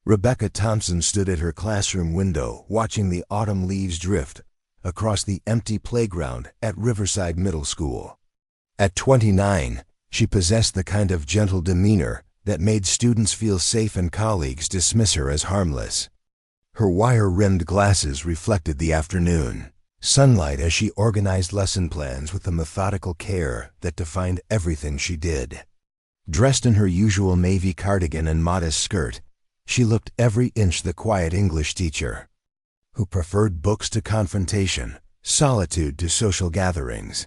Rebecca Thompson stood at her classroom window watching the autumn leaves drift across the empty playground at Riverside Middle School. At 29, she possessed the kind of gentle demeanor that made students feel safe and colleagues dismiss her as harmless. Her wire-rimmed glasses reflected the afternoon sunlight as she organized lesson plans with the methodical care that defined everything she did. Dressed in her usual navy cardigan and modest skirt, she looked every inch the quiet English teacher, who preferred books to confrontation, solitude to social gatherings.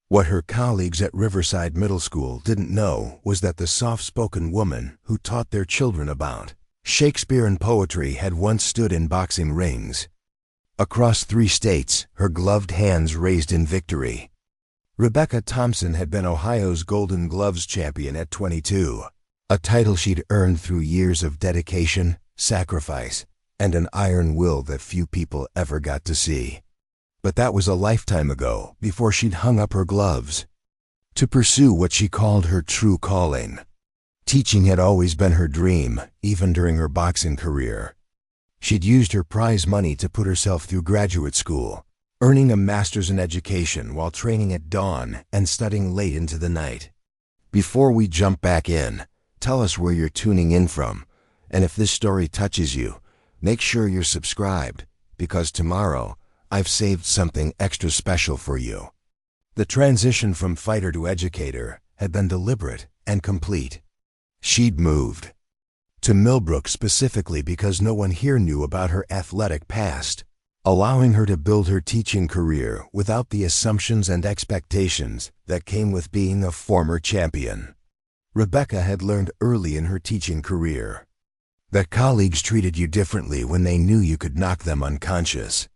What her colleagues at Riverside Middle School didn't know was that the soft-spoken woman who taught their children about Shakespeare and poetry had once stood in boxing rings. Across 3 states, her gloved hands raised in victory. Rebecca Thompson had been Ohio's Golden Gloves champion at 22, a title she'd earned through years of dedication, sacrifice, and an iron will that few people ever got to see. But that was a lifetime ago, before she'd hung up her gloves to pursue what she called her true calling. Teaching had always been her dream, even during her boxing career. She'd used her prize money to put herself through graduate school, earning a master's in education while training at dawn and studying late into the night. Before we jump back in, tell us where you're tuning in from, and if this story touches you, make sure you're subscribed, because tomorrow I've saved something extra special for you. The transition from fighter to educator had been deliberate and complete. She'd moved to Millbrook specifically because no one here knew about her athletic past, allowing her to build her teaching career without the assumptions and expectations that came with being a former champion. Rebecca had learned early in her teaching career that colleagues treated you differently when they knew you could knock them unconscious.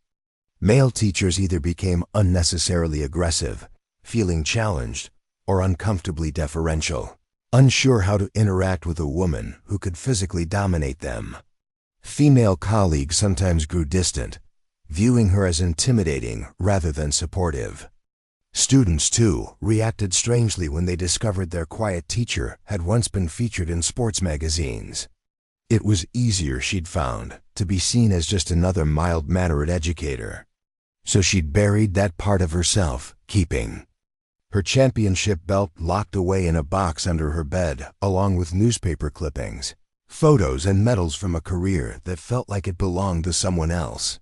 Male teachers either became unnecessarily aggressive, feeling challenged, or uncomfortably deferential, unsure how to interact with a woman who could physically dominate them. Female colleagues sometimes grew distant, viewing her as intimidating rather than supportive. Students, too, reacted strangely when they discovered their quiet teacher had once been featured in sports magazines. It was easier, she'd found, to be seen as just another mild-mannered educator. So she'd buried that part of herself, keeping her championship belt locked away in a box under her bed, along with newspaper clippings, photos, and medals from a career that felt like it belonged to someone else.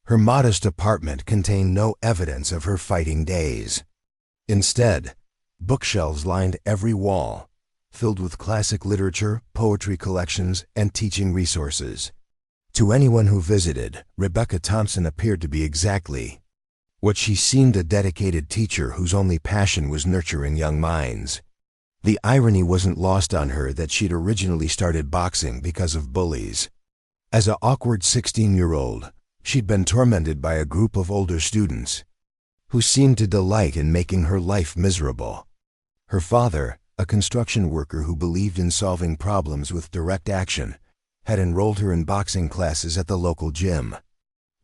Her modest apartment contained no evidence of her fighting days. Instead, bookshelves lined every wall, filled with classic literature, poetry collections, and teaching resources. To anyone who visited, Rebecca Thompson appeared to be exactly what she seemed, a dedicated teacher whose only passion was nurturing young minds. The irony wasn't lost on her that she'd originally started boxing because of bullies. As an awkward 16-year-old, she'd been tormented by a group of older students who seemed to delight in making her life miserable. Her father, a construction worker who believed in solving problems with direct action, had enrolled her in boxing classes at the local gym.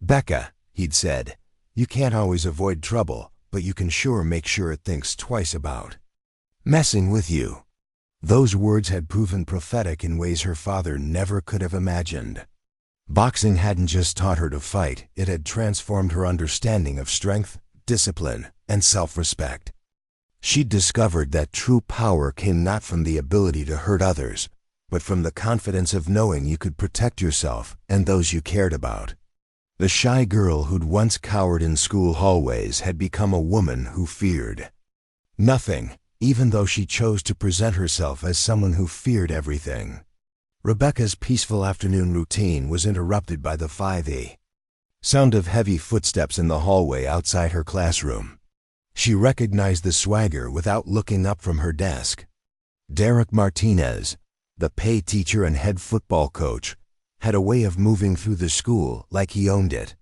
"Becca," he'd said, "you can't always avoid trouble, but you can sure make sure it thinks twice about messing with you." Those words had proven prophetic in ways her father never could have imagined. Boxing hadn't just taught her to fight, it had transformed her understanding of strength, discipline, and self-respect. She'd discovered that true power came not from the ability to hurt others, but from the confidence of knowing you could protect yourself and those you cared about. The shy girl who'd once cowered in school hallways had become a woman who feared nothing, even though she chose to present herself as someone who feared everything. Rebecca's peaceful afternoon routine was interrupted by the 5 sound of heavy footsteps in the hallway outside her classroom. She recognized the swagger without looking up from her desk. Derek Martinez, the pay teacher and head football coach, had a way of moving through the school like he owned it.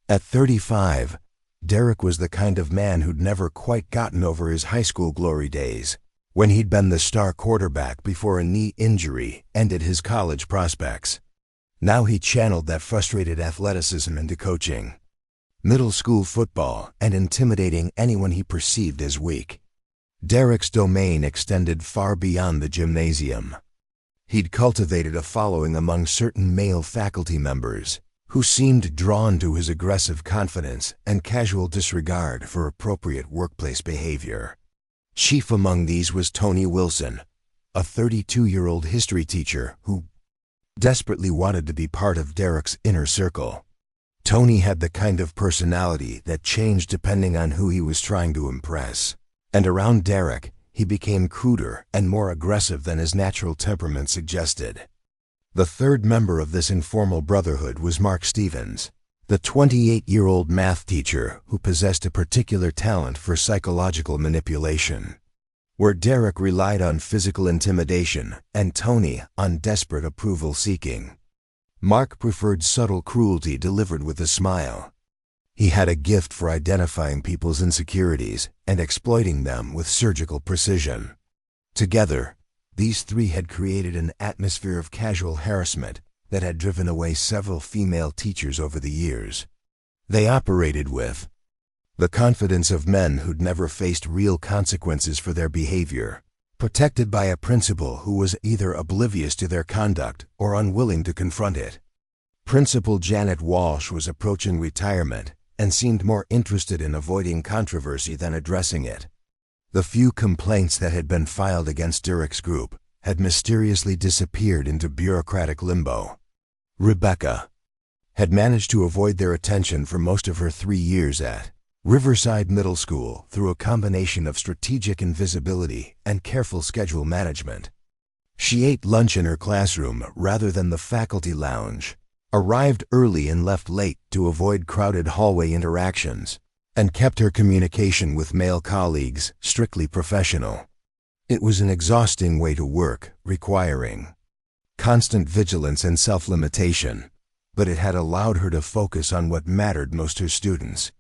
At 35, Derek was the kind of man who'd never quite gotten over his high school glory days, when he'd been the star quarterback before a knee injury ended his college prospects. Now he channeled that frustrated athleticism into coaching middle school football and intimidating anyone he perceived as weak. Derek's domain extended far beyond the gymnasium. He'd cultivated a following among certain male faculty members who seemed drawn to his aggressive confidence and casual disregard for appropriate workplace behavior. Chief among these was Tony Wilson, a 32-year-old history teacher who desperately wanted to be part of Derek's inner circle. Tony had the kind of personality that changed depending on who he was trying to impress. And around Derek, he became cruder and more aggressive than his natural temperament suggested. The third member of this informal brotherhood was Mark Stevens, the 28-year-old math teacher who possessed a particular talent for psychological manipulation. Where Derek relied on physical intimidation and Tony on desperate approval-seeking, Mark preferred subtle cruelty delivered with a smile. He had a gift for identifying people's insecurities and exploiting them with surgical precision. Together, these three had created an atmosphere of casual harassment that had driven away several female teachers over the years. They operated with the confidence of men who'd never faced real consequences for their behavior, protected by a principal who was either oblivious to their conduct or unwilling to confront it. Principal Janet Walsh was approaching retirement and seemed more interested in avoiding controversy than addressing it. The few complaints that had been filed against Derek's group had mysteriously disappeared into bureaucratic limbo. Rebecca had managed to avoid their attention for most of her 3 years at Riverside Middle School through a combination of strategic invisibility and careful schedule management. She ate lunch in her classroom rather than the faculty lounge, arrived early and left late to avoid crowded hallway interactions, and kept her communication with male colleagues strictly professional. It was an exhausting way to work, requiring constant vigilance and self-limitation, but it had allowed her to focus on what mattered most to her students.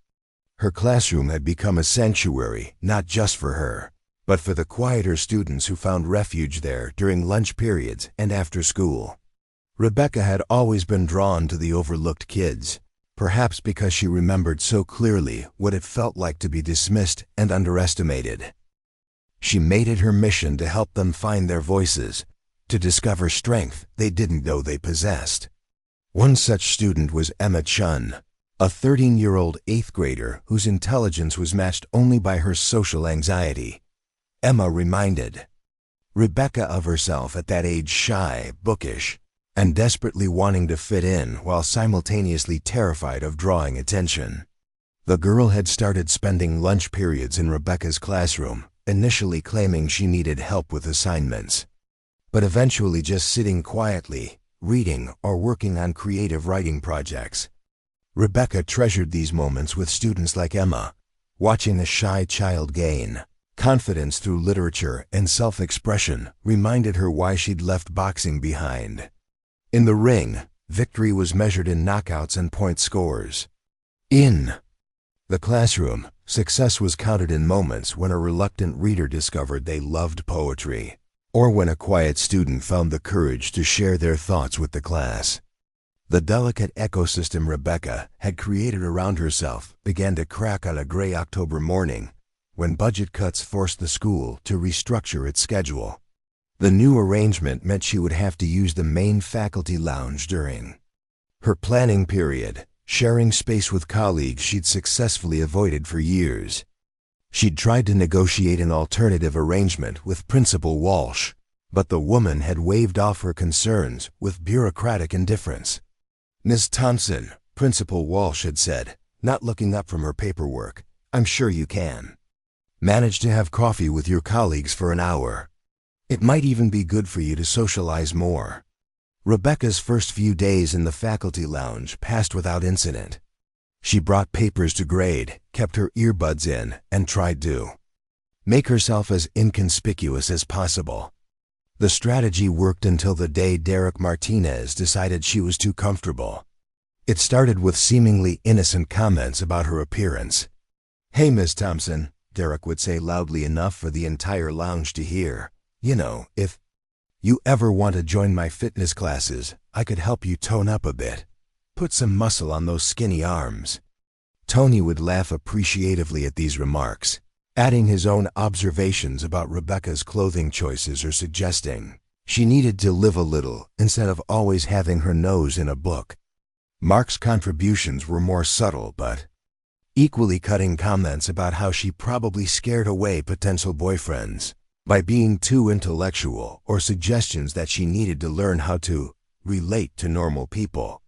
Her classroom had become a sanctuary not just for her, but for the quieter students who found refuge there during lunch periods and after school. Rebecca had always been drawn to the overlooked kids, perhaps because she remembered so clearly what it felt like to be dismissed and underestimated. She made it her mission to help them find their voices, to discover strength they didn't know they possessed. One such student was Emma Chun, a 13-year-old 8th grader whose intelligence was matched only by her social anxiety. Emma reminded Rebecca of herself at that age, shy, bookish, and desperately wanting to fit in while simultaneously terrified of drawing attention. The girl had started spending lunch periods in Rebecca's classroom, initially claiming she needed help with assignments, but eventually just sitting quietly, reading or working on creative writing projects. Rebecca treasured these moments with students like Emma, watching a shy child gain confidence through literature and self-expression reminded her why she'd left boxing behind. In the ring, victory was measured in knockouts and point scores. In the classroom, success was counted in moments when a reluctant reader discovered they loved poetry, or when a quiet student found the courage to share their thoughts with the class. The delicate ecosystem Rebecca had created around herself began to crack on a gray October morning when budget cuts forced the school to restructure its schedule. The new arrangement meant she would have to use the main faculty lounge during her planning period, sharing space with colleagues she'd successfully avoided for years. She'd tried to negotiate an alternative arrangement with Principal Walsh, but the woman had waved off her concerns with bureaucratic indifference. "Miss Thompson," Principal Walsh had said, not looking up from her paperwork, "I'm sure you can manage to have coffee with your colleagues for an hour. It might even be good for you to socialize more." Rebecca's first few days in the faculty lounge passed without incident. She brought papers to grade, kept her earbuds in, and tried to make herself as inconspicuous as possible. The strategy worked until the day Derek Martinez decided she was too comfortable. It started with seemingly innocent comments about her appearance. "Hey, Miss Thompson," Derek would say loudly enough for the entire lounge to hear. "You know, if you ever want to join my fitness classes, I could help you tone up a bit. Put some muscle on those skinny arms." Tony would laugh appreciatively at these remarks, adding his own observations about Rebecca's clothing choices or suggesting She needed to live a little instead of always having her nose in a book. Mark's contributions were more subtle but equally cutting comments about how she probably scared away potential boyfriends by being too intellectual, or suggestions that she needed to learn how to relate to normal people.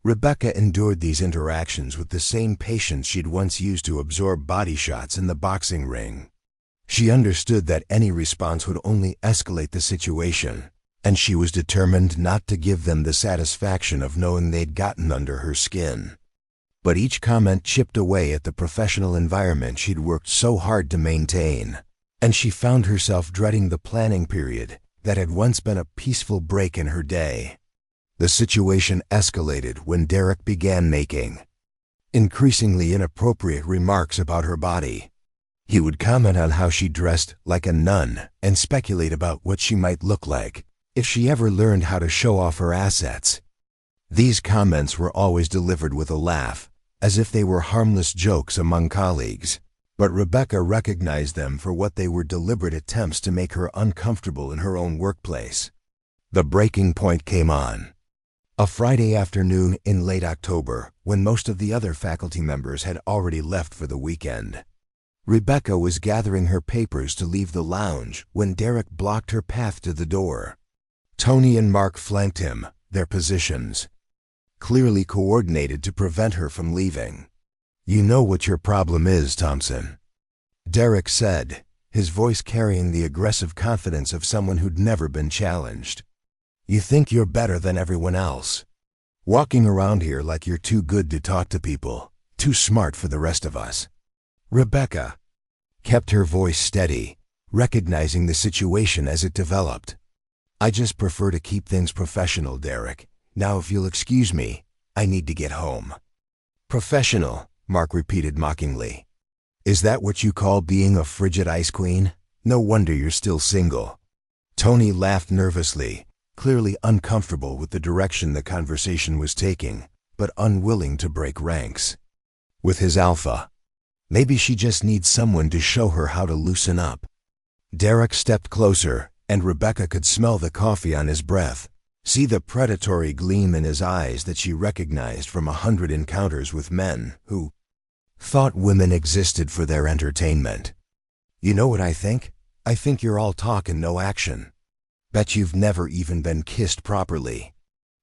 Rebecca endured these interactions with the same patience she'd once used to absorb body shots in the boxing ring. She understood that any response would only escalate the situation, and she was determined not to give them the satisfaction of knowing they'd gotten under her skin. But each comment chipped away at the professional environment she'd worked so hard to maintain, and she found herself dreading the planning period that had once been a peaceful break in her day. The situation escalated when Derek began making increasingly inappropriate remarks about her body. He would comment on how she dressed like a nun and speculate about what she might look like if she ever learned how to show off her assets. These comments were always delivered with a laugh, as if they were harmless jokes among colleagues, but Rebecca recognized them for what they were: deliberate attempts to make her uncomfortable in her own workplace. The breaking point came on a Friday afternoon in late October, when most of the other faculty members had already left for the weekend. Rebecca was gathering her papers to leave the lounge when Derek blocked her path to the door. Tony and Mark flanked him, their positions clearly coordinated to prevent her from leaving. "You know what your problem is, Thompson," Derek said, his voice carrying the aggressive confidence of someone who'd never been challenged. "You think you're better than everyone else, walking around here like you're too good to talk to people, too smart for the rest of us." Rebecca kept her voice steady, recognizing the situation as it developed. "I just prefer to keep things professional, Derek. Now if you'll excuse me, I need to get home." "Professional," Mark repeated mockingly. "Is that what you call being a frigid ice queen? No wonder you're still single." Tony laughed nervously, clearly uncomfortable with the direction the conversation was taking, but unwilling to break ranks with his alpha. Maybe she just needs someone to show her how to loosen up. Derek stepped closer, and Rebecca could smell the coffee on his breath, see the predatory gleam in his eyes that she recognized from 100 encounters with men who thought women existed for their entertainment. "You know what I think? I think you're all talk and no action. Bet you've never even been kissed properly."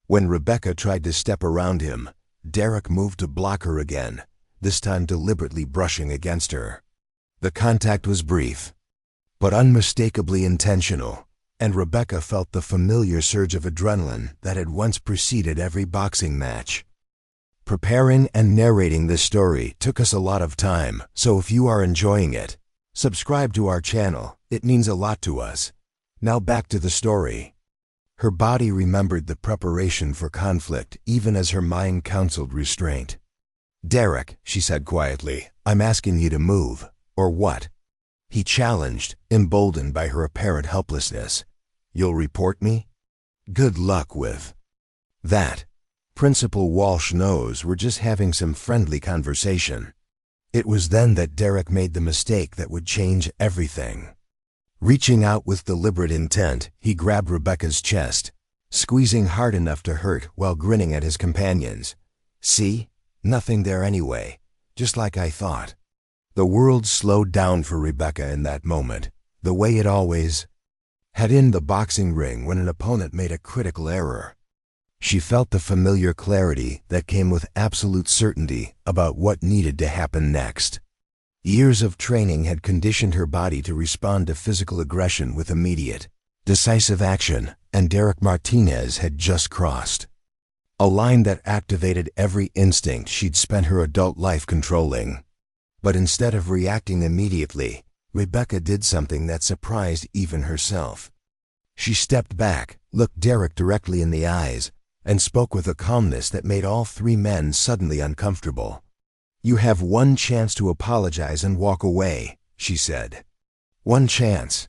When Rebecca tried to step around him, Derek moved to block her again, this time deliberately brushing against her. The contact was brief, but unmistakably intentional, and Rebecca felt the familiar surge of adrenaline that had once preceded every boxing match. Preparing and narrating this story took us a lot of time, so if you are enjoying it, subscribe to our channel. It means a lot to us. Now back to the story. Her body remembered the preparation for conflict even as her mind counseled restraint. "Derek," she said quietly, "I'm asking you to move." "Or what?" he challenged, emboldened by her apparent helplessness. "You'll report me?" "Good luck with that. Principal Walsh knows we're just having some friendly conversation." It was then that Derek made the mistake that would change everything. Reaching out with deliberate intent, he grabbed Rebecca's chest, squeezing hard enough to hurt while grinning at his companions. "See? Nothing there anyway, just like I thought." The world slowed down for Rebecca in that moment, the way it always had in the boxing ring when an opponent made a critical error. She felt the familiar clarity that came with absolute certainty about what needed to happen next. Years of training had conditioned her body to respond to physical aggression with immediate, decisive action, and Derek Martinez had just crossed a line that activated every instinct she'd spent her adult life controlling. But instead of reacting immediately, Rebecca did something that surprised even herself. She stepped back, looked Derek directly in the eyes, and spoke with a calmness that made all three men suddenly uncomfortable. "You have one chance to apologize and walk away," she said. "One chance."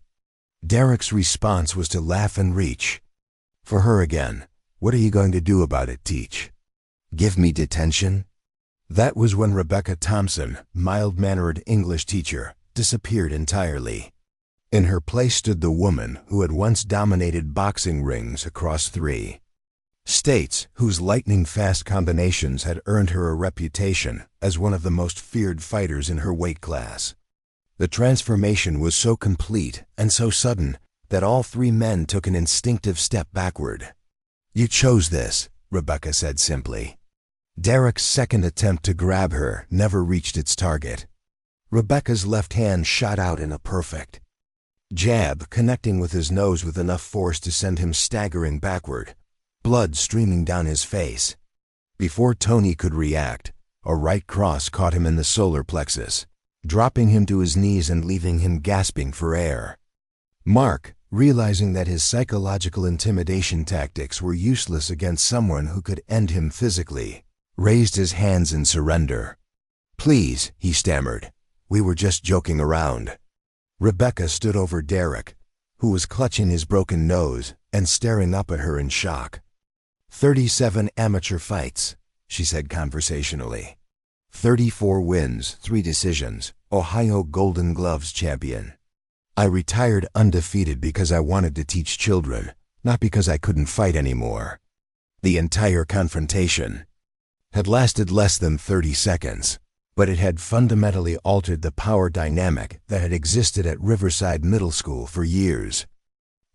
Derek's response was to laugh and reach for her again. "What are you going to do about it, Teach? Give me detention?" That was when Rebecca Thompson, mild-mannered English teacher, disappeared entirely. In her place stood the woman who had once dominated boxing rings across 3 states, whose lightning-fast combinations had earned her a reputation as one of the most feared fighters in her weight class. The transformation was so complete and so sudden that all 3 men took an instinctive step backward. "You chose this," Rebecca said simply. Derek's second attempt to grab her never reached its target. Rebecca's left hand shot out in a perfect jab, connecting with his nose with enough force to send him staggering backward, blood streaming down his face. Before Tony could react, a right cross caught him in the solar plexus, dropping him to his knees and leaving him gasping for air. Mark, realizing that his psychological intimidation tactics were useless against someone who could end him physically, raised his hands in surrender. "Please," he stammered. "We were just joking around." Rebecca stood over Derek, who was clutching his broken nose and staring up at her in shock. 37 amateur fights, she said conversationally. 34 wins, 3 decisions, Ohio Golden Gloves champion. I retired undefeated because I wanted to teach children, not because I couldn't fight anymore. The entire confrontation had lasted less than 30 seconds, but it had fundamentally altered the power dynamic that had existed at Riverside Middle School for years.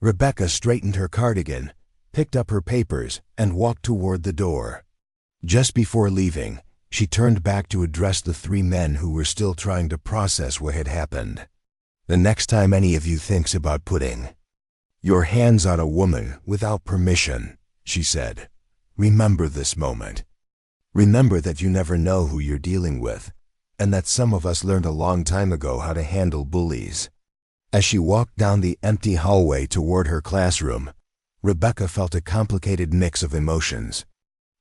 Rebecca straightened her cardigan, picked up her papers, and walked toward the door. Just before leaving, she turned back to address the 3 men who were still trying to process what had happened. "The next time any of you thinks about putting your hands on a woman without permission," she said, "remember this moment. Remember that you never know who you're dealing with, and that some of us learned a long time ago how to handle bullies." As she walked down the empty hallway toward her classroom, Rebecca felt a complicated mix of emotions.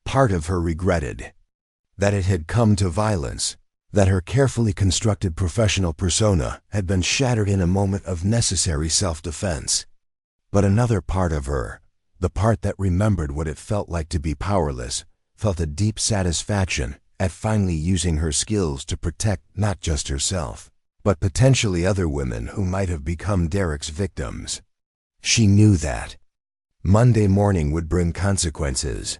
Part of her regretted that it had come to violence, that her carefully constructed professional persona had been shattered in a moment of necessary self-defense. But another part of her, the part that remembered what it felt like to be powerless, felt a deep satisfaction at finally using her skills to protect not just herself, but potentially other women who might have become Derek's victims. She knew that Monday morning would bring consequences.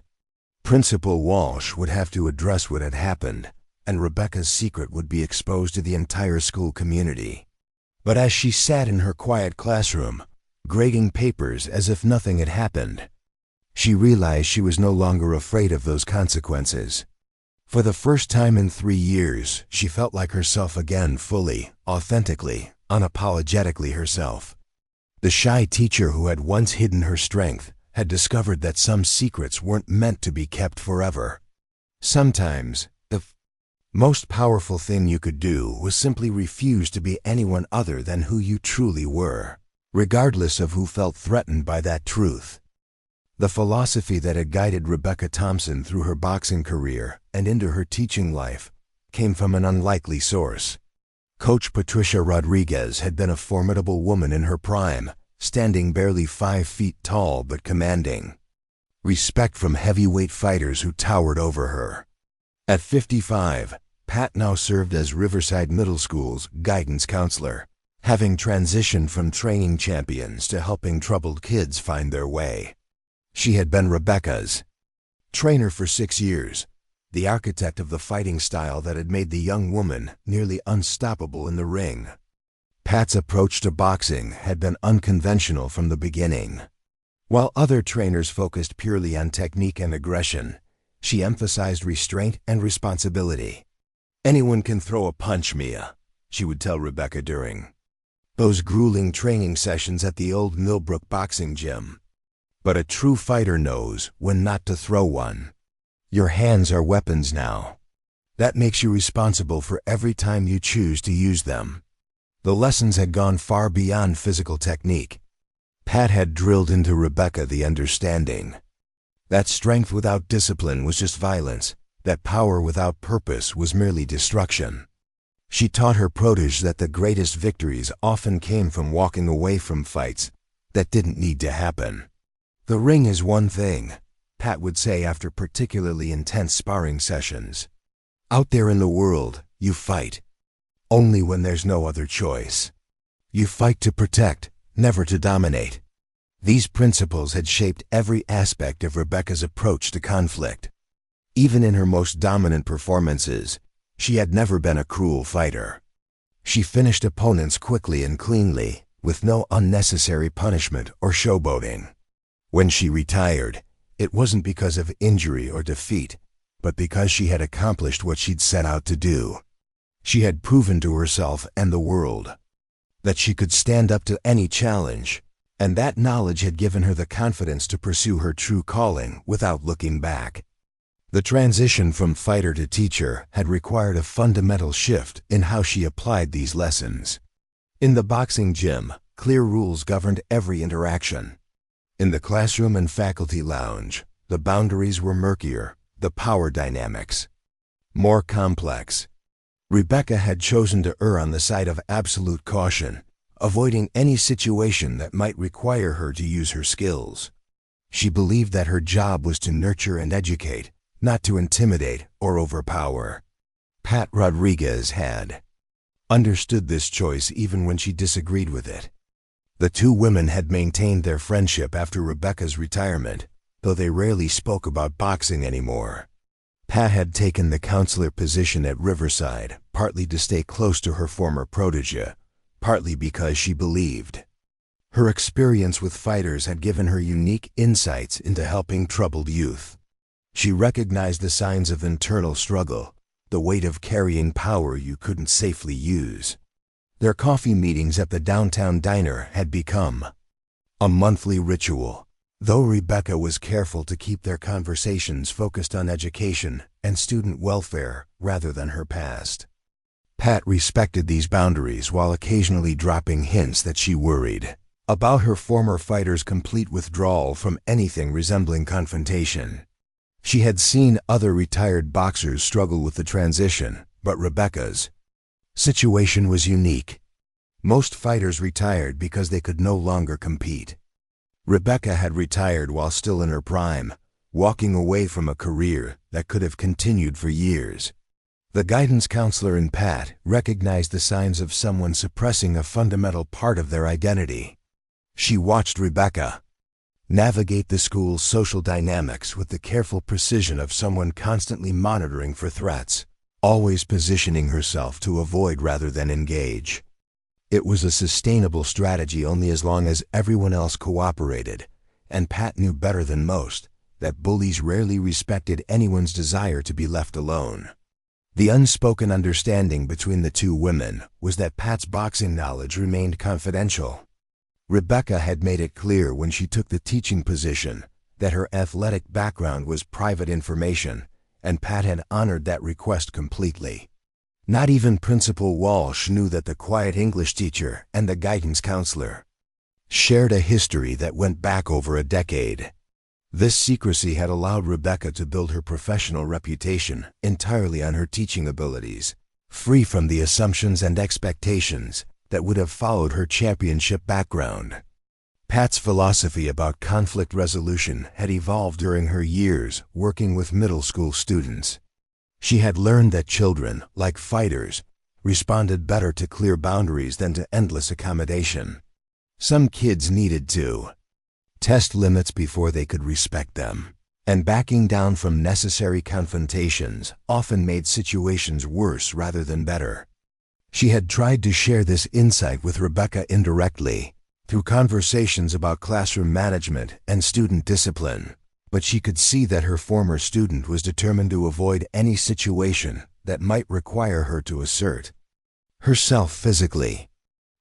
Principal Walsh would have to address what had happened, and Rebecca's secret would be exposed to the entire school community. But as she sat in her quiet classroom, grading papers as if nothing had happened, she realized she was no longer afraid of those consequences. For the first time in 3 years, she felt like herself again, fully, authentically, unapologetically herself. The shy teacher who had once hidden her strength had discovered that some secrets weren't meant to be kept forever. Sometimes, the most powerful thing you could do was simply refuse to be anyone other than who you truly were, regardless of who felt threatened by that truth. The philosophy that had guided Rebecca Thompson through her boxing career and into her teaching life came from an unlikely source. Coach Patricia Rodriguez had been a formidable woman in her prime, standing barely 5 feet tall but commanding respect from heavyweight fighters who towered over her. At 55, Pat now served as Riverside Middle School's guidance counselor, having transitioned from training champions to helping troubled kids find their way. She had been Rebecca's trainer for 6 years, the architect of the fighting style that had made the young woman nearly unstoppable in the ring. Pat's approach to boxing had been unconventional from the beginning. While other trainers focused purely on technique and aggression, she emphasized restraint and responsibility. "Anyone can throw a punch, Mia," she would tell Rebecca during those grueling training sessions at the old Millbrook boxing gym. "But a true fighter knows when not to throw one. Your hands are weapons now. That makes you responsible for every time you choose to use them." The lessons had gone far beyond physical technique. Pat had drilled into Rebecca the understanding that strength without discipline was just violence, that power without purpose was merely destruction. She taught her protege that the greatest victories often came from walking away from fights that didn't need to happen. "The ring is one thing," Pat would say after particularly intense sparring sessions. "Out there in the world, you fight. Only when there's no other choice. You fight to protect, never to dominate. These principles had shaped every aspect of Rebecca's approach to conflict. Even in her most dominant performances, she had never been a cruel fighter. She finished opponents quickly and cleanly, with no unnecessary punishment or showboating. When she retired, it wasn't because of injury or defeat, but because she had accomplished what she'd set out to do. She had proven to herself and the world that she could stand up to any challenge, and that knowledge had given her the confidence to pursue her true calling without looking back. The transition from fighter to teacher had required a fundamental shift in how she applied these lessons. In the boxing gym, clear rules governed every interaction. In the classroom and faculty lounge, the boundaries were murkier, the power dynamics more complex. Rebecca had chosen to err on the side of absolute caution, avoiding any situation that might require her to use her skills. She believed that her job was to nurture and educate, not to intimidate or overpower. Pat Rodriguez had understood this choice even when she disagreed with it. The two women had maintained their friendship after Rebecca's retirement, though they rarely spoke about boxing anymore. Pat had taken the counselor position at Riverside, partly to stay close to her former protege, partly because she believed her experience with fighters had given her unique insights into helping troubled youth. She recognized the signs of internal struggle, the weight of carrying power you couldn't safely use. Their coffee meetings at the downtown diner had become a monthly ritual, though Rebecca was careful to keep their conversations focused on education and student welfare rather than her past. Pat respected these boundaries while occasionally dropping hints that she worried about her former fighter's complete withdrawal from anything resembling confrontation. She had seen other retired boxers struggle with the transition, but Rebecca's situation was unique. Most fighters retired because they could no longer compete. Rebecca had retired while still in her prime, walking away from a career that could have continued for years. The guidance counselor in Pat recognized the signs of someone suppressing a fundamental part of their identity. She watched Rebecca navigate the school's social dynamics with the careful precision of someone constantly monitoring for threats, always positioning herself to avoid rather than engage. It was a sustainable strategy only as long as everyone else cooperated, and Pat knew better than most that bullies rarely respected anyone's desire to be left alone. The unspoken understanding between the two women was that Pat's boxing knowledge remained confidential. Rebecca had made it clear when she took the teaching position that her athletic background was private information, and Pat had honored that request completely. Not even Principal Walsh knew that the quiet English teacher and the guidance counselor shared a history that went back over a decade. This secrecy had allowed Rebecca to build her professional reputation entirely on her teaching abilities, free from the assumptions and expectations that would have followed her championship background. Pat's philosophy about conflict resolution had evolved during her years working with middle school students. She had learned that children, like fighters, responded better to clear boundaries than to endless accommodation. Some kids needed to test limits before they could respect them, and backing down from necessary confrontations often made situations worse rather than better. She had tried to share this insight with Rebecca indirectly, through conversations about classroom management and student discipline, but she could see that her former student was determined to avoid any situation that might require her to assert herself physically.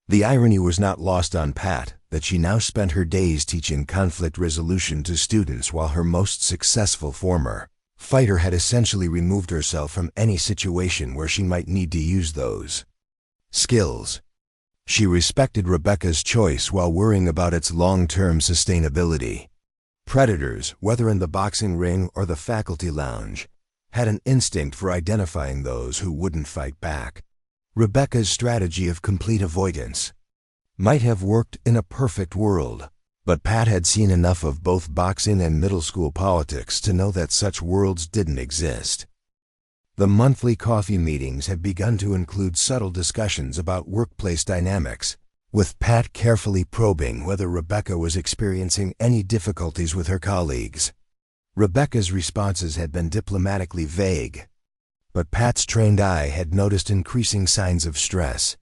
The irony was not lost on Pat that she now spent her days teaching conflict resolution to students while her most successful former fighter had essentially removed herself from any situation where she might need to use those skills. She respected Rebecca's choice while worrying about its long-term sustainability. Predators, whether in the boxing ring or the faculty lounge, had an instinct for identifying those who wouldn't fight back. Rebecca's strategy of complete avoidance might have worked in a perfect world, but Pat had seen enough of both boxing and middle school politics to know that such worlds didn't exist. The monthly coffee meetings had begun to include subtle discussions about workplace dynamics, with Pat carefully probing whether Rebecca was experiencing any difficulties with her colleagues. Rebecca's responses had been diplomatically vague, but Pat's trained eye had noticed increasing signs of stress.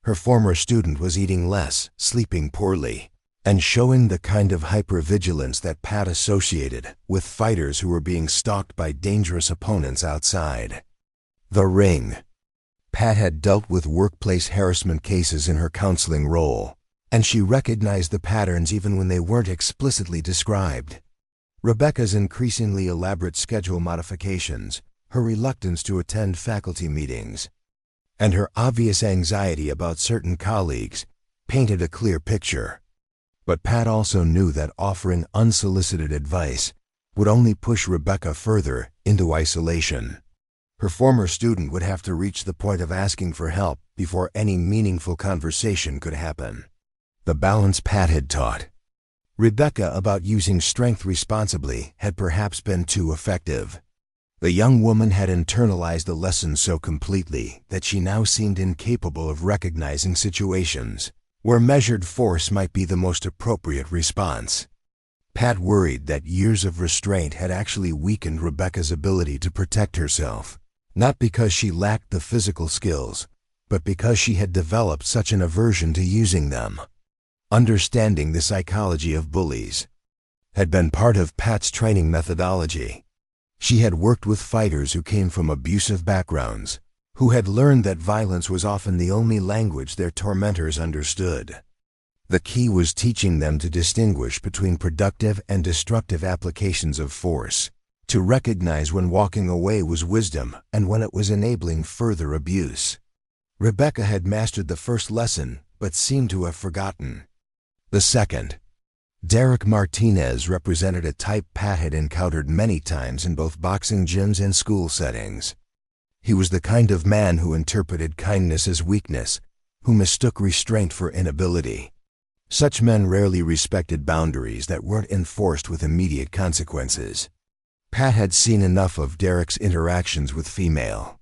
Her former student was eating less, sleeping poorly, and showing the kind of hypervigilance that Pat associated with fighters who were being stalked by dangerous opponents outside. The ring. Pat had dealt with workplace harassment cases in her counseling role, and she recognized the patterns even when they weren't explicitly described. Rebecca's increasingly elaborate schedule modifications, her reluctance to attend faculty meetings, and her obvious anxiety about certain colleagues painted a clear picture. But Pat also knew that offering unsolicited advice would only push Rebecca further into isolation. Her former student would have to reach the point of asking for help before any meaningful conversation could happen. The balance Pat had taught Rebecca about using strength responsibly had perhaps been too effective. The young woman had internalized the lesson so completely that she now seemed incapable of recognizing situations where measured force might be the most appropriate response. Pat worried that years of restraint had actually weakened Rebecca's ability to protect herself, not because she lacked the physical skills, but because she had developed such an aversion to using them. Understanding the psychology of bullies had been part of Pat's training methodology. She had worked with fighters who came from abusive backgrounds, who had learned that violence was often the only language their tormentors understood. The key was teaching them to distinguish between productive and destructive applications of force, to recognize when walking away was wisdom and when it was enabling further abuse. Rebecca had mastered the first lesson, but seemed to have forgotten the second. Derek Martinez represented a type Pat had encountered many times in both boxing gyms and school settings. He was the kind of man who interpreted kindness as weakness, who mistook restraint for inability. Such men rarely respected boundaries that weren't enforced with immediate consequences. Pat had seen enough of Derek's interactions with female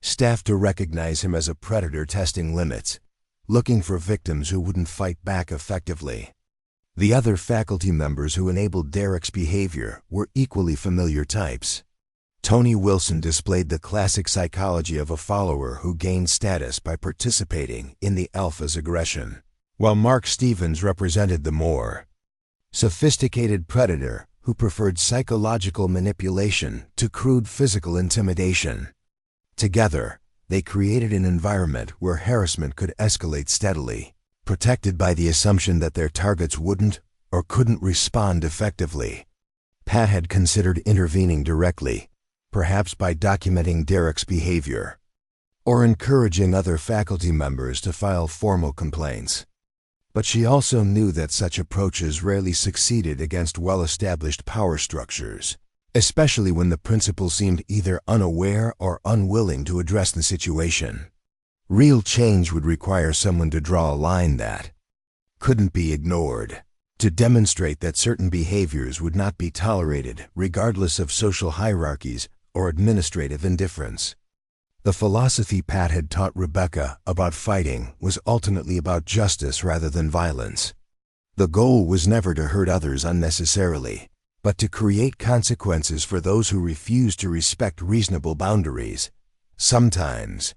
staff to recognize him as a predator testing limits, looking for victims who wouldn't fight back effectively. The other faculty members who enabled Derek's behavior were equally familiar types. Tony Wilson displayed the classic psychology of a follower who gained status by participating in the alpha's aggression, while Mark Stevens represented the more sophisticated predator who preferred psychological manipulation to crude physical intimidation. Together, they created an environment where harassment could escalate steadily, protected by the assumption that their targets wouldn't or couldn't respond effectively. Pat had considered intervening directly, perhaps by documenting Derek's behavior, or encouraging other faculty members to file formal complaints. But she also knew that such approaches rarely succeeded against well-established power structures, especially when the principal seemed either unaware or unwilling to address the situation. Real change would require someone to draw a line that couldn't be ignored, to demonstrate that certain behaviors would not be tolerated regardless of social hierarchies or administrative indifference. The philosophy Pat had taught Rebecca about fighting was ultimately about justice rather than violence. The goal was never to hurt others unnecessarily, but to create consequences for those who refused to respect reasonable boundaries. Sometimes,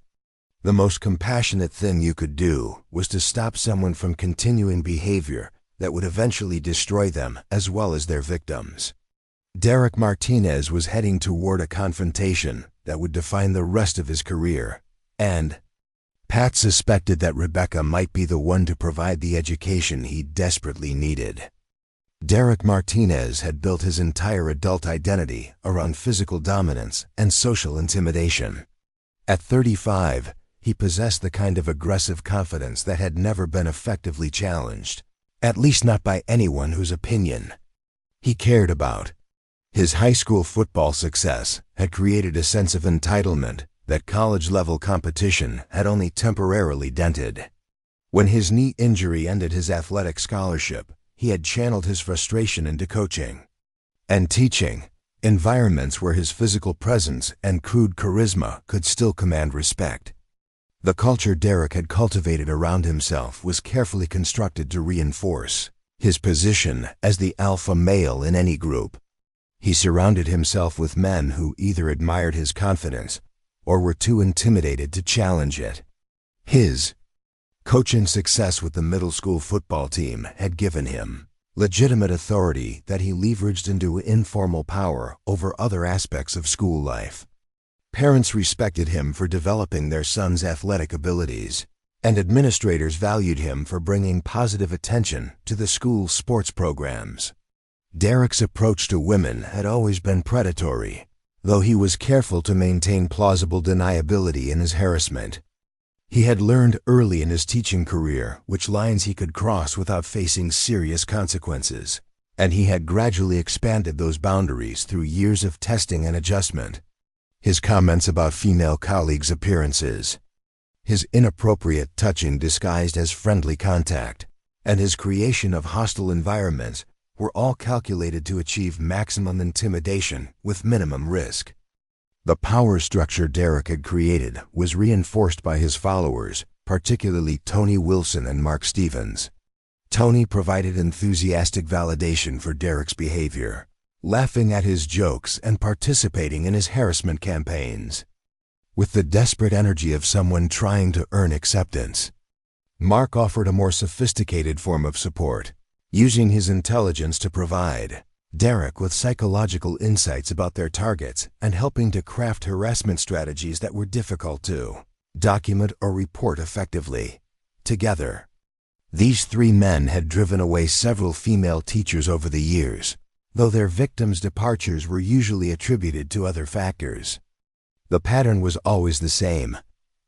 the most compassionate thing you could do was to stop someone from continuing behavior that would eventually destroy them as well as their victims. Derek Martinez was heading toward a confrontation that would define the rest of his career, and Pat suspected that Rebecca might be the one to provide the education he desperately needed. Derek Martinez had built his entire adult identity around physical dominance and social intimidation. At 35, he possessed the kind of aggressive confidence that had never been effectively challenged, at least not by anyone whose opinion he cared about. His high school football success had created a sense of entitlement that college-level competition had only temporarily dented. When his knee injury ended his athletic scholarship, he had channeled his frustration into coaching and teaching, environments where his physical presence and crude charisma could still command respect. The culture Derek had cultivated around himself was carefully constructed to reinforce his position as the alpha male in any group. He surrounded himself with men who either admired his confidence or were too intimidated to challenge it. His coaching success with the middle school football team had given him legitimate authority that he leveraged into informal power over other aspects of school life. Parents respected him for developing their son's athletic abilities, and administrators valued him for bringing positive attention to the school's sports programs. Derek's approach to women had always been predatory, though he was careful to maintain plausible deniability in his harassment. He had learned early in his teaching career which lines he could cross without facing serious consequences, and he had gradually expanded those boundaries through years of testing and adjustment. His comments about female colleagues' appearances, his inappropriate touching disguised as friendly contact, and his creation of hostile environments were all calculated to achieve maximum intimidation with minimum risk. The power structure Derek had created was reinforced by his followers, particularly Tony Wilson and Mark Stevens. Tony provided enthusiastic validation for Derek's behavior, laughing at his jokes and participating in his harassment campaigns with the desperate energy of someone trying to earn acceptance. Mark offered a more sophisticated form of support, using his intelligence to provide Derek with psychological insights about their targets and helping to craft harassment strategies that were difficult to document or report effectively. Together, these three men had driven away several female teachers over the years, though their victims' departures were usually attributed to other factors. The pattern was always the same: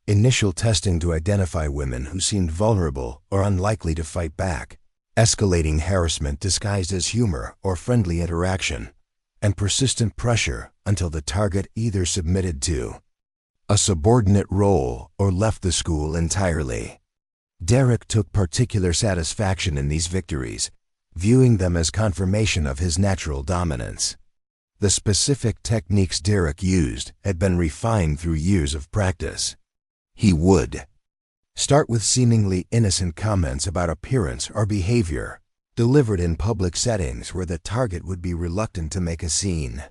initial testing to identify women who seemed vulnerable or unlikely to fight back, escalating harassment disguised as humor or friendly interaction, and persistent pressure until the target either submitted to a subordinate role or left the school entirely. Derek took particular satisfaction in these victories, viewing them as confirmation of his natural dominance. The specific techniques Derek used had been refined through years of practice. He would start with seemingly innocent comments about appearance or behavior, delivered in public settings where the target would be reluctant to make a scene.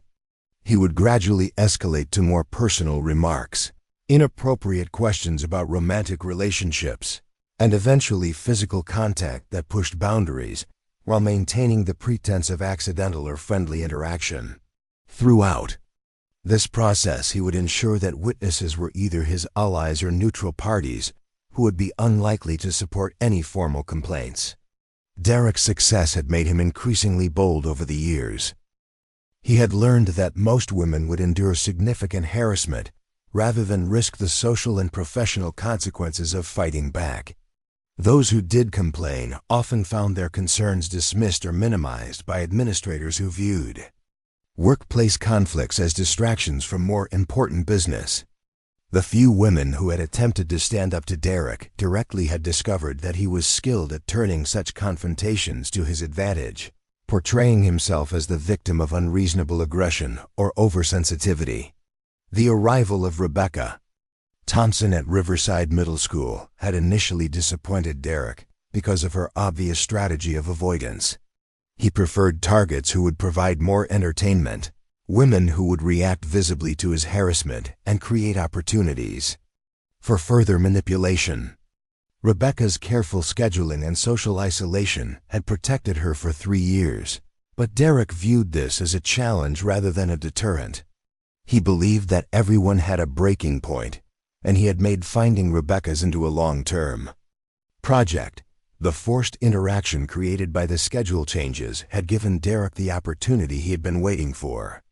He would gradually escalate to more personal remarks, inappropriate questions about romantic relationships, and eventually physical contact that pushed boundaries while maintaining the pretense of accidental or friendly interaction. Throughout this process, he would ensure that witnesses were either his allies or neutral parties who would be unlikely to support any formal complaints. Derek's success had made him increasingly bold over the years. He had learned that most women would endure significant harassment rather than risk the social and professional consequences of fighting back. Those who did complain often found their concerns dismissed or minimized by administrators who viewed workplace conflicts as distractions from more important business. The few women who had attempted to stand up to Derek directly had discovered that he was skilled at turning such confrontations to his advantage, portraying himself as the victim of unreasonable aggression or oversensitivity. The arrival of Rebecca Thompson at Riverside Middle School had initially disappointed Derek because of her obvious strategy of avoidance. He preferred targets who would provide more entertainment, women who would react visibly to his harassment and create opportunities for further manipulation. Rebecca's careful scheduling and social isolation had protected her for 3 years, but Derek viewed this as a challenge rather than a deterrent. He believed that everyone had a breaking point, and he had made finding Rebecca's into a long-term project. The forced interaction created by the schedule changes had given Derek the opportunity he had been waiting for.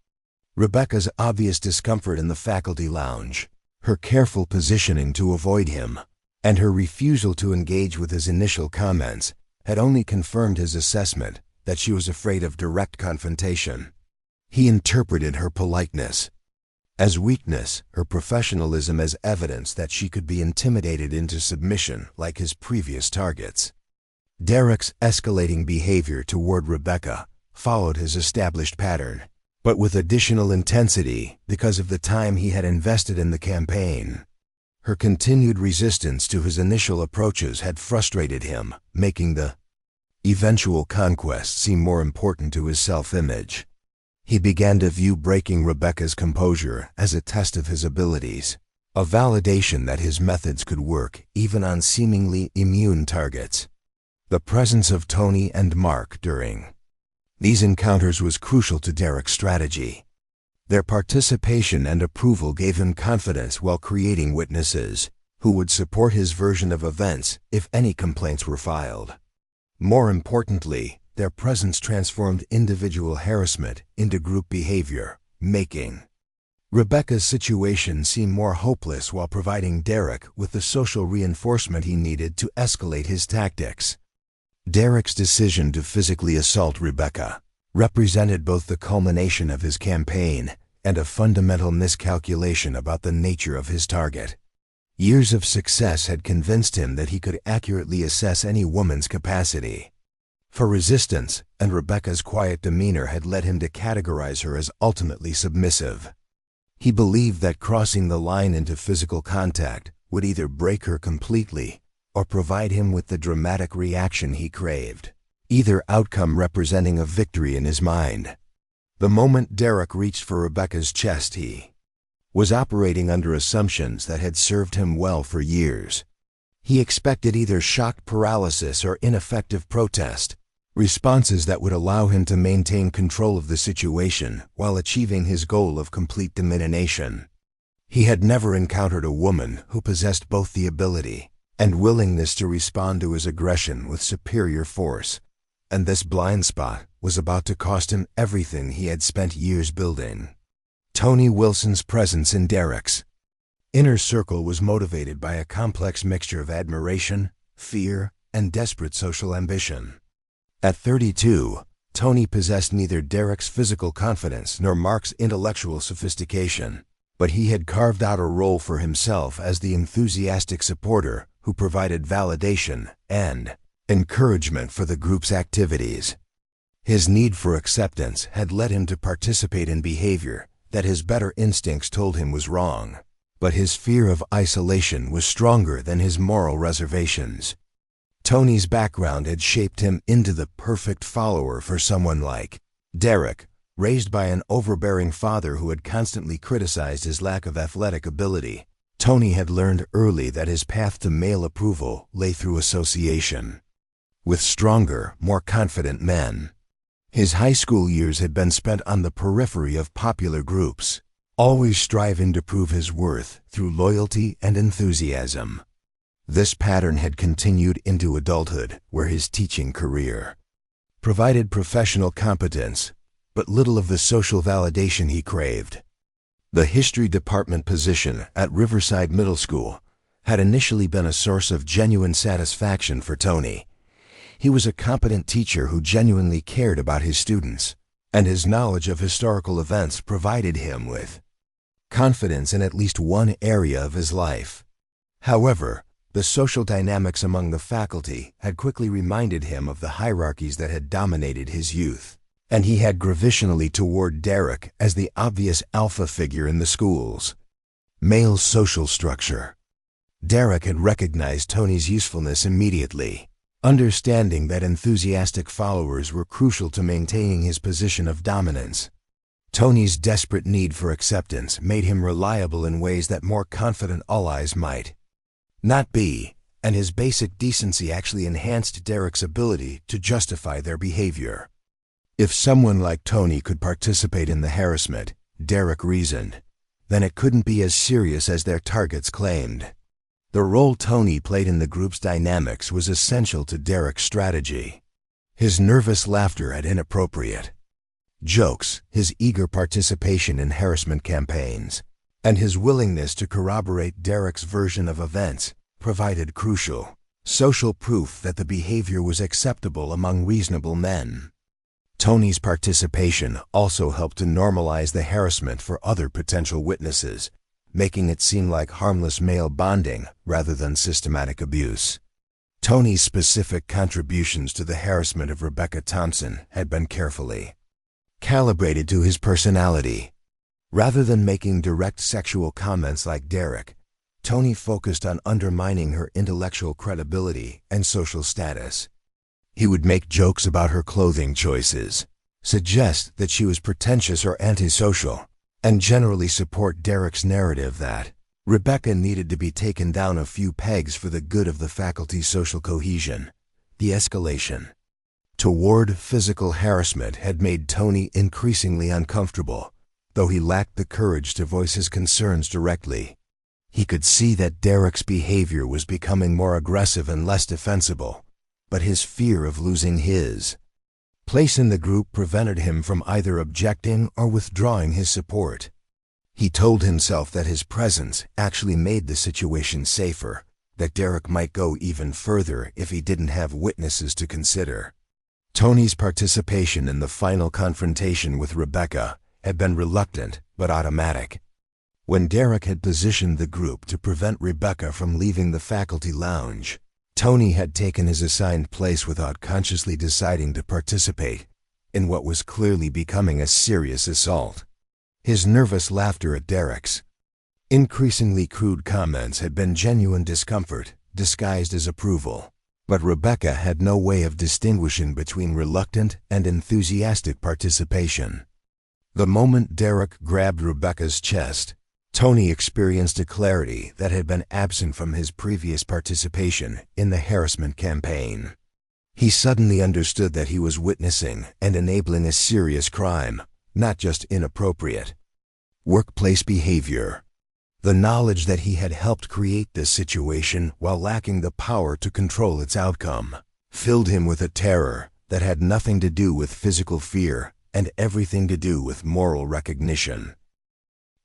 Rebecca's obvious discomfort in the faculty lounge, her careful positioning to avoid him, and her refusal to engage with his initial comments had only confirmed his assessment that she was afraid of direct confrontation. He interpreted her politeness as weakness, her professionalism as evidence that she could be intimidated into submission like his previous targets. Derek's escalating behavior toward Rebecca followed his established pattern, but with additional intensity because of the time he had invested in the campaign. Her continued resistance to his initial approaches had frustrated him, making the eventual conquest seem more important to his self-image. He began to view breaking Rebecca's composure as a test of his abilities, a validation that his methods could work even on seemingly immune targets. The presence of Tony and Mark during these encounters was crucial to Derek's strategy. Their participation and approval gave him confidence while creating witnesses who would support his version of events if any complaints were filed. More importantly, their presence transformed individual harassment into group behavior, making Rebecca's situation seem more hopeless while providing Derek with the social reinforcement he needed to escalate his tactics. Derek's decision to physically assault Rebecca represented both the culmination of his campaign and a fundamental miscalculation about the nature of his target. Years of success had convinced him that he could accurately assess any woman's capacity for resistance, and Rebecca's quiet demeanor had led him to categorize her as ultimately submissive. He believed that crossing the line into physical contact would either break her completely or provide him with the dramatic reaction he craved, either outcome representing a victory in his mind. The moment Derek reached for Rebecca's chest, he was operating under assumptions that had served him well for years. He expected either shock paralysis or ineffective protest, responses that would allow him to maintain control of the situation while achieving his goal of complete domination. He had never encountered a woman who possessed both the ability and willingness to respond to his aggression with superior force, and this blind spot was about to cost him everything he had spent years building. Tony Wilson's presence in Derek's inner circle was motivated by a complex mixture of admiration, fear, and desperate social ambition. At 32, Tony possessed neither Derek's physical confidence nor Mark's intellectual sophistication, but he had carved out a role for himself as the enthusiastic supporter who provided validation and encouragement for the group's activities. His need for acceptance had led him to participate in behavior that his better instincts told him was wrong, but his fear of isolation was stronger than his moral reservations. Tony's background had shaped him into the perfect follower for someone like Derek. Raised by an overbearing father who had constantly criticized his lack of athletic ability, Tony had learned early that his path to male approval lay through association with stronger, more confident men. His high school years had been spent on the periphery of popular groups, always striving to prove his worth through loyalty and enthusiasm. This pattern had continued into adulthood, where his teaching career provided professional competence, but little of the social validation he craved. The history department position at Riverside Middle School had initially been a source of genuine satisfaction for Tony. He was a competent teacher who genuinely cared about his students, and his knowledge of historical events provided him with confidence in at least one area of his life. However, the social dynamics among the faculty had quickly reminded him of the hierarchies that had dominated his youth, and he had gravitationally toward Derek as the obvious alpha figure in the schools. Male social structure. Derek had recognized Tony's usefulness immediately, understanding that enthusiastic followers were crucial to maintaining his position of dominance. Tony's desperate need for acceptance made him reliable in ways that more confident allies might not be, and his basic decency actually enhanced Derek's ability to justify their behavior. If someone like Tony could participate in the harassment, Derek reasoned, then it couldn't be as serious as their targets claimed. The role Tony played in the group's dynamics was essential to Derek's strategy. His nervous laughter at inappropriate jokes, his eager participation in harassment campaigns, and his willingness to corroborate Derek's version of events provided crucial social proof that the behavior was acceptable among reasonable men. Tony's participation also helped to normalize the harassment for other potential witnesses, making it seem like harmless male bonding rather than systematic abuse. Tony's specific contributions to the harassment of Rebecca Thompson had been carefully calibrated to his personality. Rather than making direct sexual comments like Derek, Tony focused on undermining her intellectual credibility and social status. He would make jokes about her clothing choices, suggest that she was pretentious or antisocial, and generally support Derek's narrative that Rebecca needed to be taken down a few pegs for the good of the faculty's social cohesion. The escalation toward physical harassment had made Tony increasingly uncomfortable, though he lacked the courage to voice his concerns directly. He could see that Derek's behavior was becoming more aggressive and less defensible, but his fear of losing his place in the group prevented him from either objecting or withdrawing his support. He told himself that his presence actually made the situation safer, that Derek might go even further if he didn't have witnesses to consider. Tony's participation in the final confrontation with Rebecca had been reluctant but automatic. When Derek had positioned the group to prevent Rebecca from leaving the faculty lounge, Tony had taken his assigned place without consciously deciding to participate in what was clearly becoming a serious assault. His nervous laughter at Derek's increasingly crude comments had been genuine discomfort, disguised as approval. But Rebecca had no way of distinguishing between reluctant and enthusiastic participation. The moment Derek grabbed Rebecca's chest, Tony experienced a clarity that had been absent from his previous participation in the harassment campaign. He suddenly understood that he was witnessing and enabling a serious crime, not just inappropriate workplace behavior. The knowledge that he had helped create this situation while lacking the power to control its outcome filled him with a terror that had nothing to do with physical fear and everything to do with moral recognition.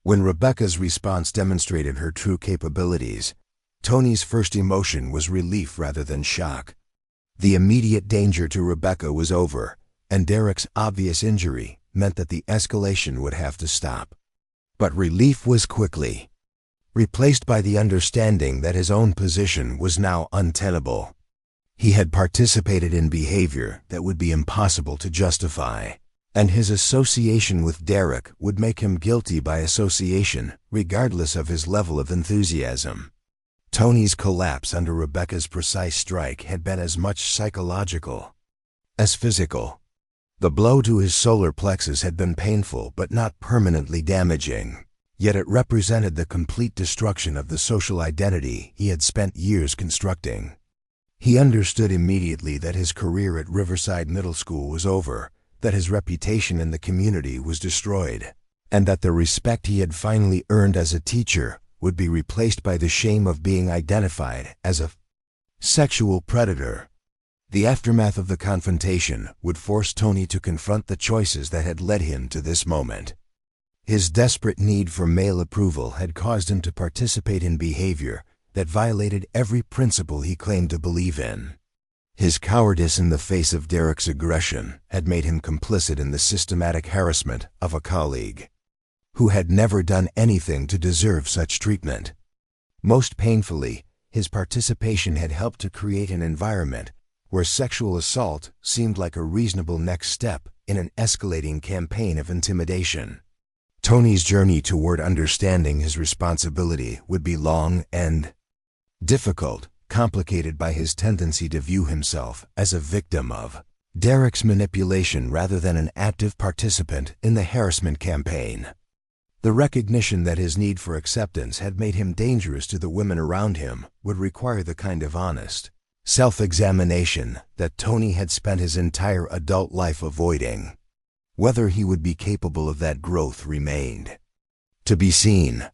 When Rebecca's response demonstrated her true capabilities, Tony's first emotion was relief rather than shock. The immediate danger to Rebecca was over, and Derek's obvious injury meant that the escalation would have to stop. But relief was quickly replaced by the understanding that his own position was now untenable. He had participated in behavior that would be impossible to justify, and his association with Derek would make him guilty by association, regardless of his level of enthusiasm. Tony's collapse under Rebecca's precise strike had been as much psychological as physical. The blow to his solar plexus had been painful but not permanently damaging, yet it represented the complete destruction of the social identity he had spent years constructing. He understood immediately that his career at Riverside Middle School was over, that his reputation in the community was destroyed, and that the respect he had finally earned as a teacher would be replaced by the shame of being identified as a sexual predator. The aftermath of the confrontation would force Tony to confront the choices that had led him to this moment. His desperate need for male approval had caused him to participate in behavior that violated every principle he claimed to believe in. His cowardice in the face of Derek's aggression had made him complicit in the systematic harassment of a colleague who had never done anything to deserve such treatment. Most painfully, his participation had helped to create an environment where sexual assault seemed like a reasonable next step in an escalating campaign of intimidation. Tony's journey toward understanding his responsibility would be long and difficult, complicated by his tendency to view himself as a victim of Derek's manipulation rather than an active participant in the harassment campaign. The recognition that his need for acceptance had made him dangerous to the women around him would require the kind of honest self-examination that Tony had spent his entire adult life avoiding. Whether he would be capable of that growth remained to be seen.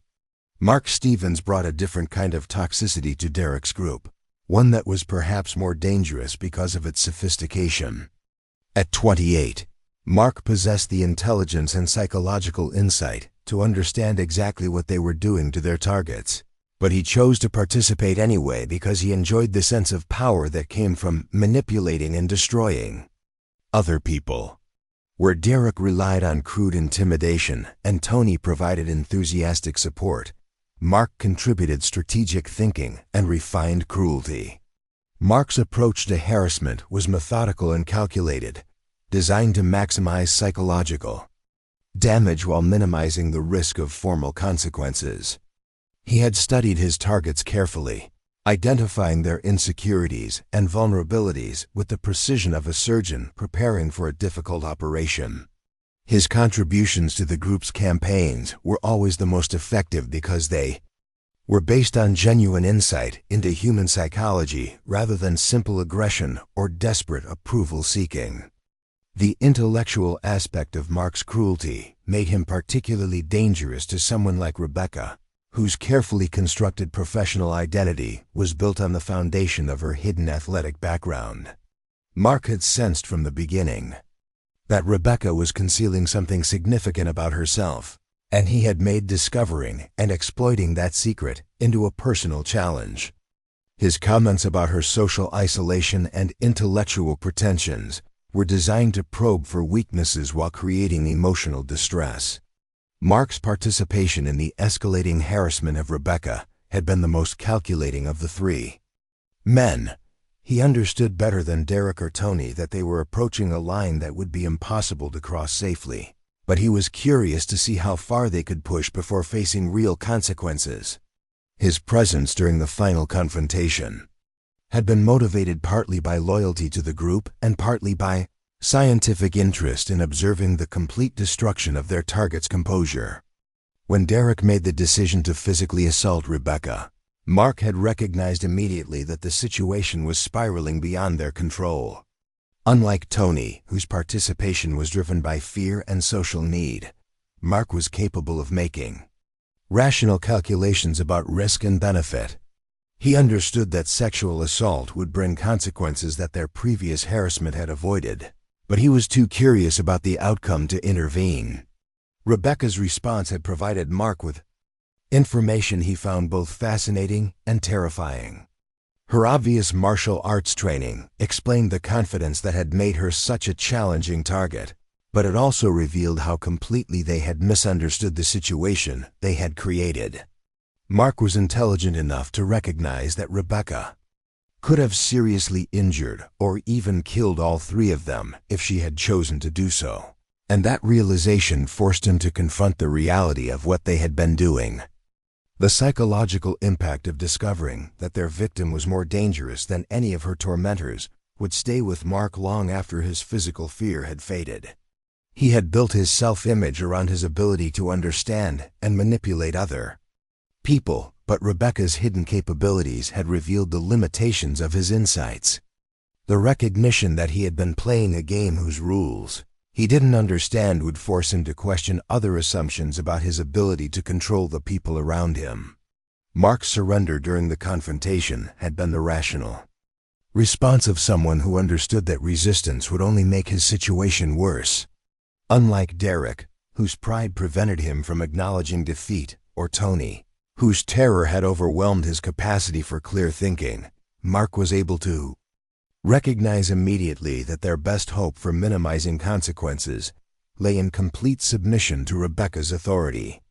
Mark Stevens brought a different kind of toxicity to Derek's group, one that was perhaps more dangerous because of its sophistication. At 28, Mark possessed the intelligence and psychological insight to understand exactly what they were doing to their targets, but he chose to participate anyway because he enjoyed the sense of power that came from manipulating and destroying other people. Where Derek relied on crude intimidation and Tony provided enthusiastic support, Mark contributed strategic thinking and refined cruelty. Mark's approach to harassment was methodical and calculated, designed to maximize psychological damage while minimizing the risk of formal consequences. He had studied his targets carefully, identifying their insecurities and vulnerabilities with the precision of a surgeon preparing for a difficult operation. His contributions to the group's campaigns were always the most effective because they were based on genuine insight into human psychology rather than simple aggression or desperate approval-seeking. The intellectual aspect of Mark's cruelty made him particularly dangerous to someone like Rebecca, whose carefully constructed professional identity was built on the foundation of her hidden athletic background. Mark had sensed from the beginning that Rebecca was concealing something significant about herself, and he had made discovering and exploiting that secret into a personal challenge. His comments about her social isolation and intellectual pretensions were designed to probe for weaknesses while creating emotional distress. Mark's participation in the escalating harassment of Rebecca had been the most calculating of the three men. He understood better than Derek or Tony that they were approaching a line that would be impossible to cross safely, but he was curious to see how far they could push before facing real consequences. His presence during the final confrontation had been motivated partly by loyalty to the group and partly by scientific interest in observing the complete destruction of their target's composure. When Derek made the decision to physically assault Rebecca, Mark had recognized immediately that the situation was spiraling beyond their control. Unlike Tony, whose participation was driven by fear and social need, Mark was capable of making rational calculations about risk and benefit. He understood that sexual assault would bring consequences that their previous harassment had avoided, but he was too curious about the outcome to intervene. Rebecca's response had provided Mark with information he found both fascinating and terrifying. Her obvious martial arts training explained the confidence that had made her such a challenging target, but it also revealed how completely they had misunderstood the situation they had created. Mark was intelligent enough to recognize that Rebecca could have seriously injured or even killed all three of them if she had chosen to do so, and that realization forced him to confront the reality of what they had been doing. The psychological impact of discovering that their victim was more dangerous than any of her tormentors would stay with Mark long after his physical fear had faded. He had built his self-image around his ability to understand and manipulate other people, but Rebecca's hidden capabilities had revealed the limitations of his insights. The recognition that he had been playing a game whose rules he didn't understand would force him to question other assumptions about his ability to control the people around him. Mark's surrender during the confrontation had been the rational response of someone who understood that resistance would only make his situation worse. Unlike Derek, whose pride prevented him from acknowledging defeat, or Tony, whose terror had overwhelmed his capacity for clear thinking, Mark was able to recognize immediately that their best hope for minimizing consequences lay in complete submission to Rebecca's authority.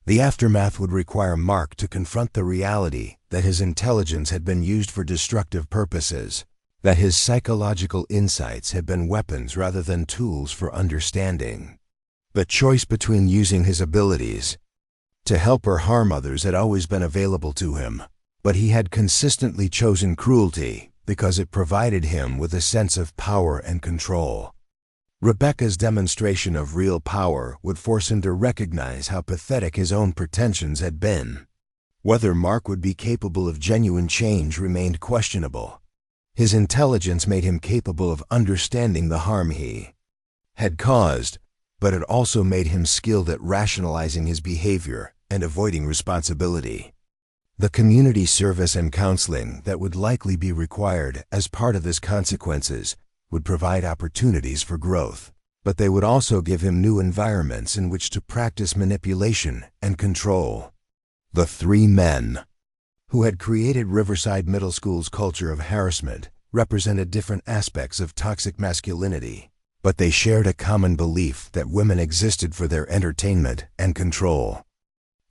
The aftermath would require Mark to confront the reality that his intelligence had been used for destructive purposes, that his psychological insights had been weapons rather than tools for understanding. The choice between using his abilities to help or harm others had always been available to him, but he had consistently chosen cruelty because it provided him with a sense of power and control. Rebecca's demonstration of real power would force him to recognize how pathetic his own pretensions had been. Whether Mark would be capable of genuine change remained questionable. His intelligence made him capable of understanding the harm he had caused, but it also made him skilled at rationalizing his behavior and avoiding responsibility. The community service and counseling that would likely be required as part of his consequences would provide opportunities for growth, but they would also give him new environments in which to practice manipulation and control. The three men who had created Riverside Middle School's culture of harassment represented different aspects of toxic masculinity, but they shared a common belief that women existed for their entertainment and control.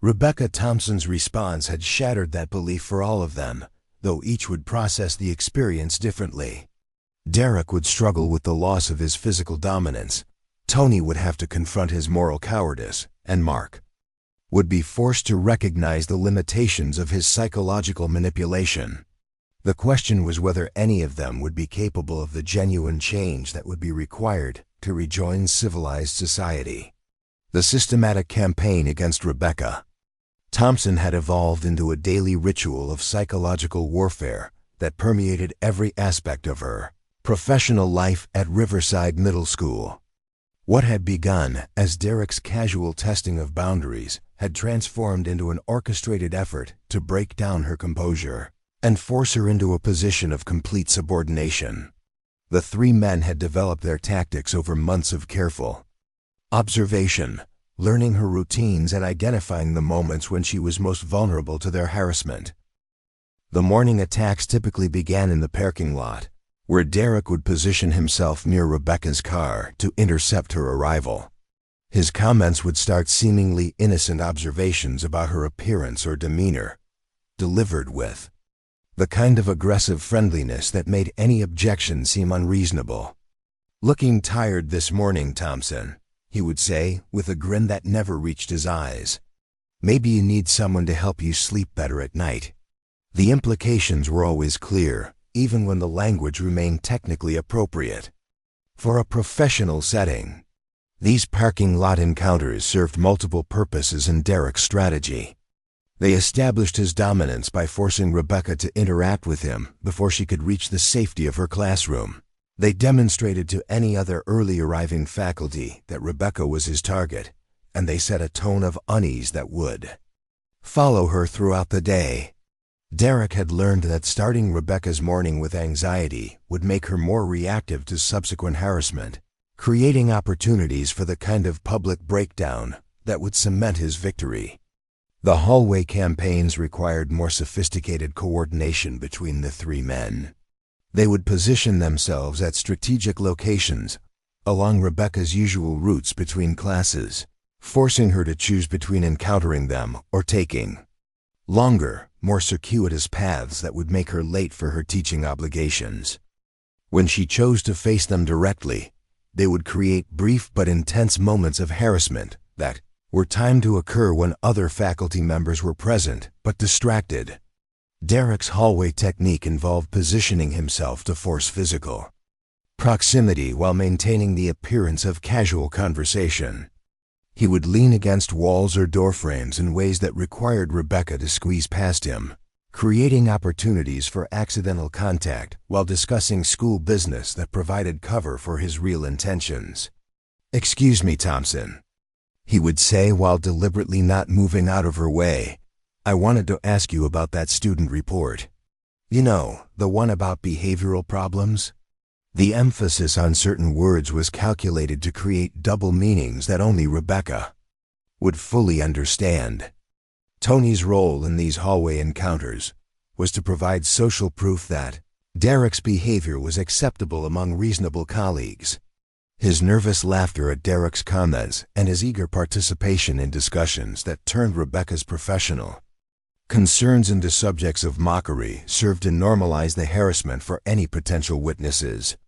Rebecca Thompson's response had shattered that belief for all of them, though each would process the experience differently. Derek would struggle with the loss of his physical dominance, Tony would have to confront his moral cowardice, and Mark would be forced to recognize the limitations of his psychological manipulation. The question was whether any of them would be capable of the genuine change that would be required to rejoin civilized society. The systematic campaign against Rebecca. Thompson had evolved into a daily ritual of psychological warfare that permeated every aspect of her professional life at Riverside Middle School. What had begun as Derek's casual testing of boundaries had transformed into an orchestrated effort to break down her composure and force her into a position of complete subordination. The three men had developed their tactics over months of careful observation, learning her routines and identifying the moments when she was most vulnerable to their harassment. The morning attacks typically began in the parking lot, where Derek would position himself near Rebecca's car to intercept her arrival. His comments would start seemingly innocent observations about her appearance or demeanor, delivered with the kind of aggressive friendliness that made any objection seem unreasonable. "Looking tired this morning, Thompson," he would say, with a grin that never reached his eyes. "Maybe you need someone to help you sleep better at night." The implications were always clear, even when the language remained technically appropriate. For a professional setting, these parking lot encounters served multiple purposes in Derek's strategy. They established his dominance by forcing Rebecca to interact with him before she could reach the safety of her classroom. They demonstrated to any other early arriving faculty that Rebecca was his target, and they set a tone of unease that would follow her throughout the day. Derek had learned that starting Rebecca's morning with anxiety would make her more reactive to subsequent harassment, creating opportunities for the kind of public breakdown that would cement his victory. The hallway campaigns required more sophisticated coordination between the three men. They would position themselves at strategic locations along Rebecca's usual routes between classes, forcing her to choose between encountering them or taking longer, more circuitous paths that would make her late for her teaching obligations. When she chose to face them directly, they would create brief but intense moments of harassment that were timed to occur when other faculty members were present but distracted. Derek's hallway technique involved positioning himself to force physical proximity while maintaining the appearance of casual conversation. He would lean against walls or doorframes in ways that required Rebecca to squeeze past him, creating opportunities for accidental contact while discussing school business that provided cover for his real intentions. "Excuse me, Thompson," he would say while deliberately not moving out of her way. "I wanted to ask you about that student report. You know, the one about behavioral problems?" The emphasis on certain words was calculated to create double meanings that only Rebecca would fully understand. Tony's role in these hallway encounters was to provide social proof that Derek's behavior was acceptable among reasonable colleagues. His nervous laughter at Derek's comments and his eager participation in discussions that turned Rebecca's professional concerns into subjects of mockery served to normalize the harassment for any potential witnesses.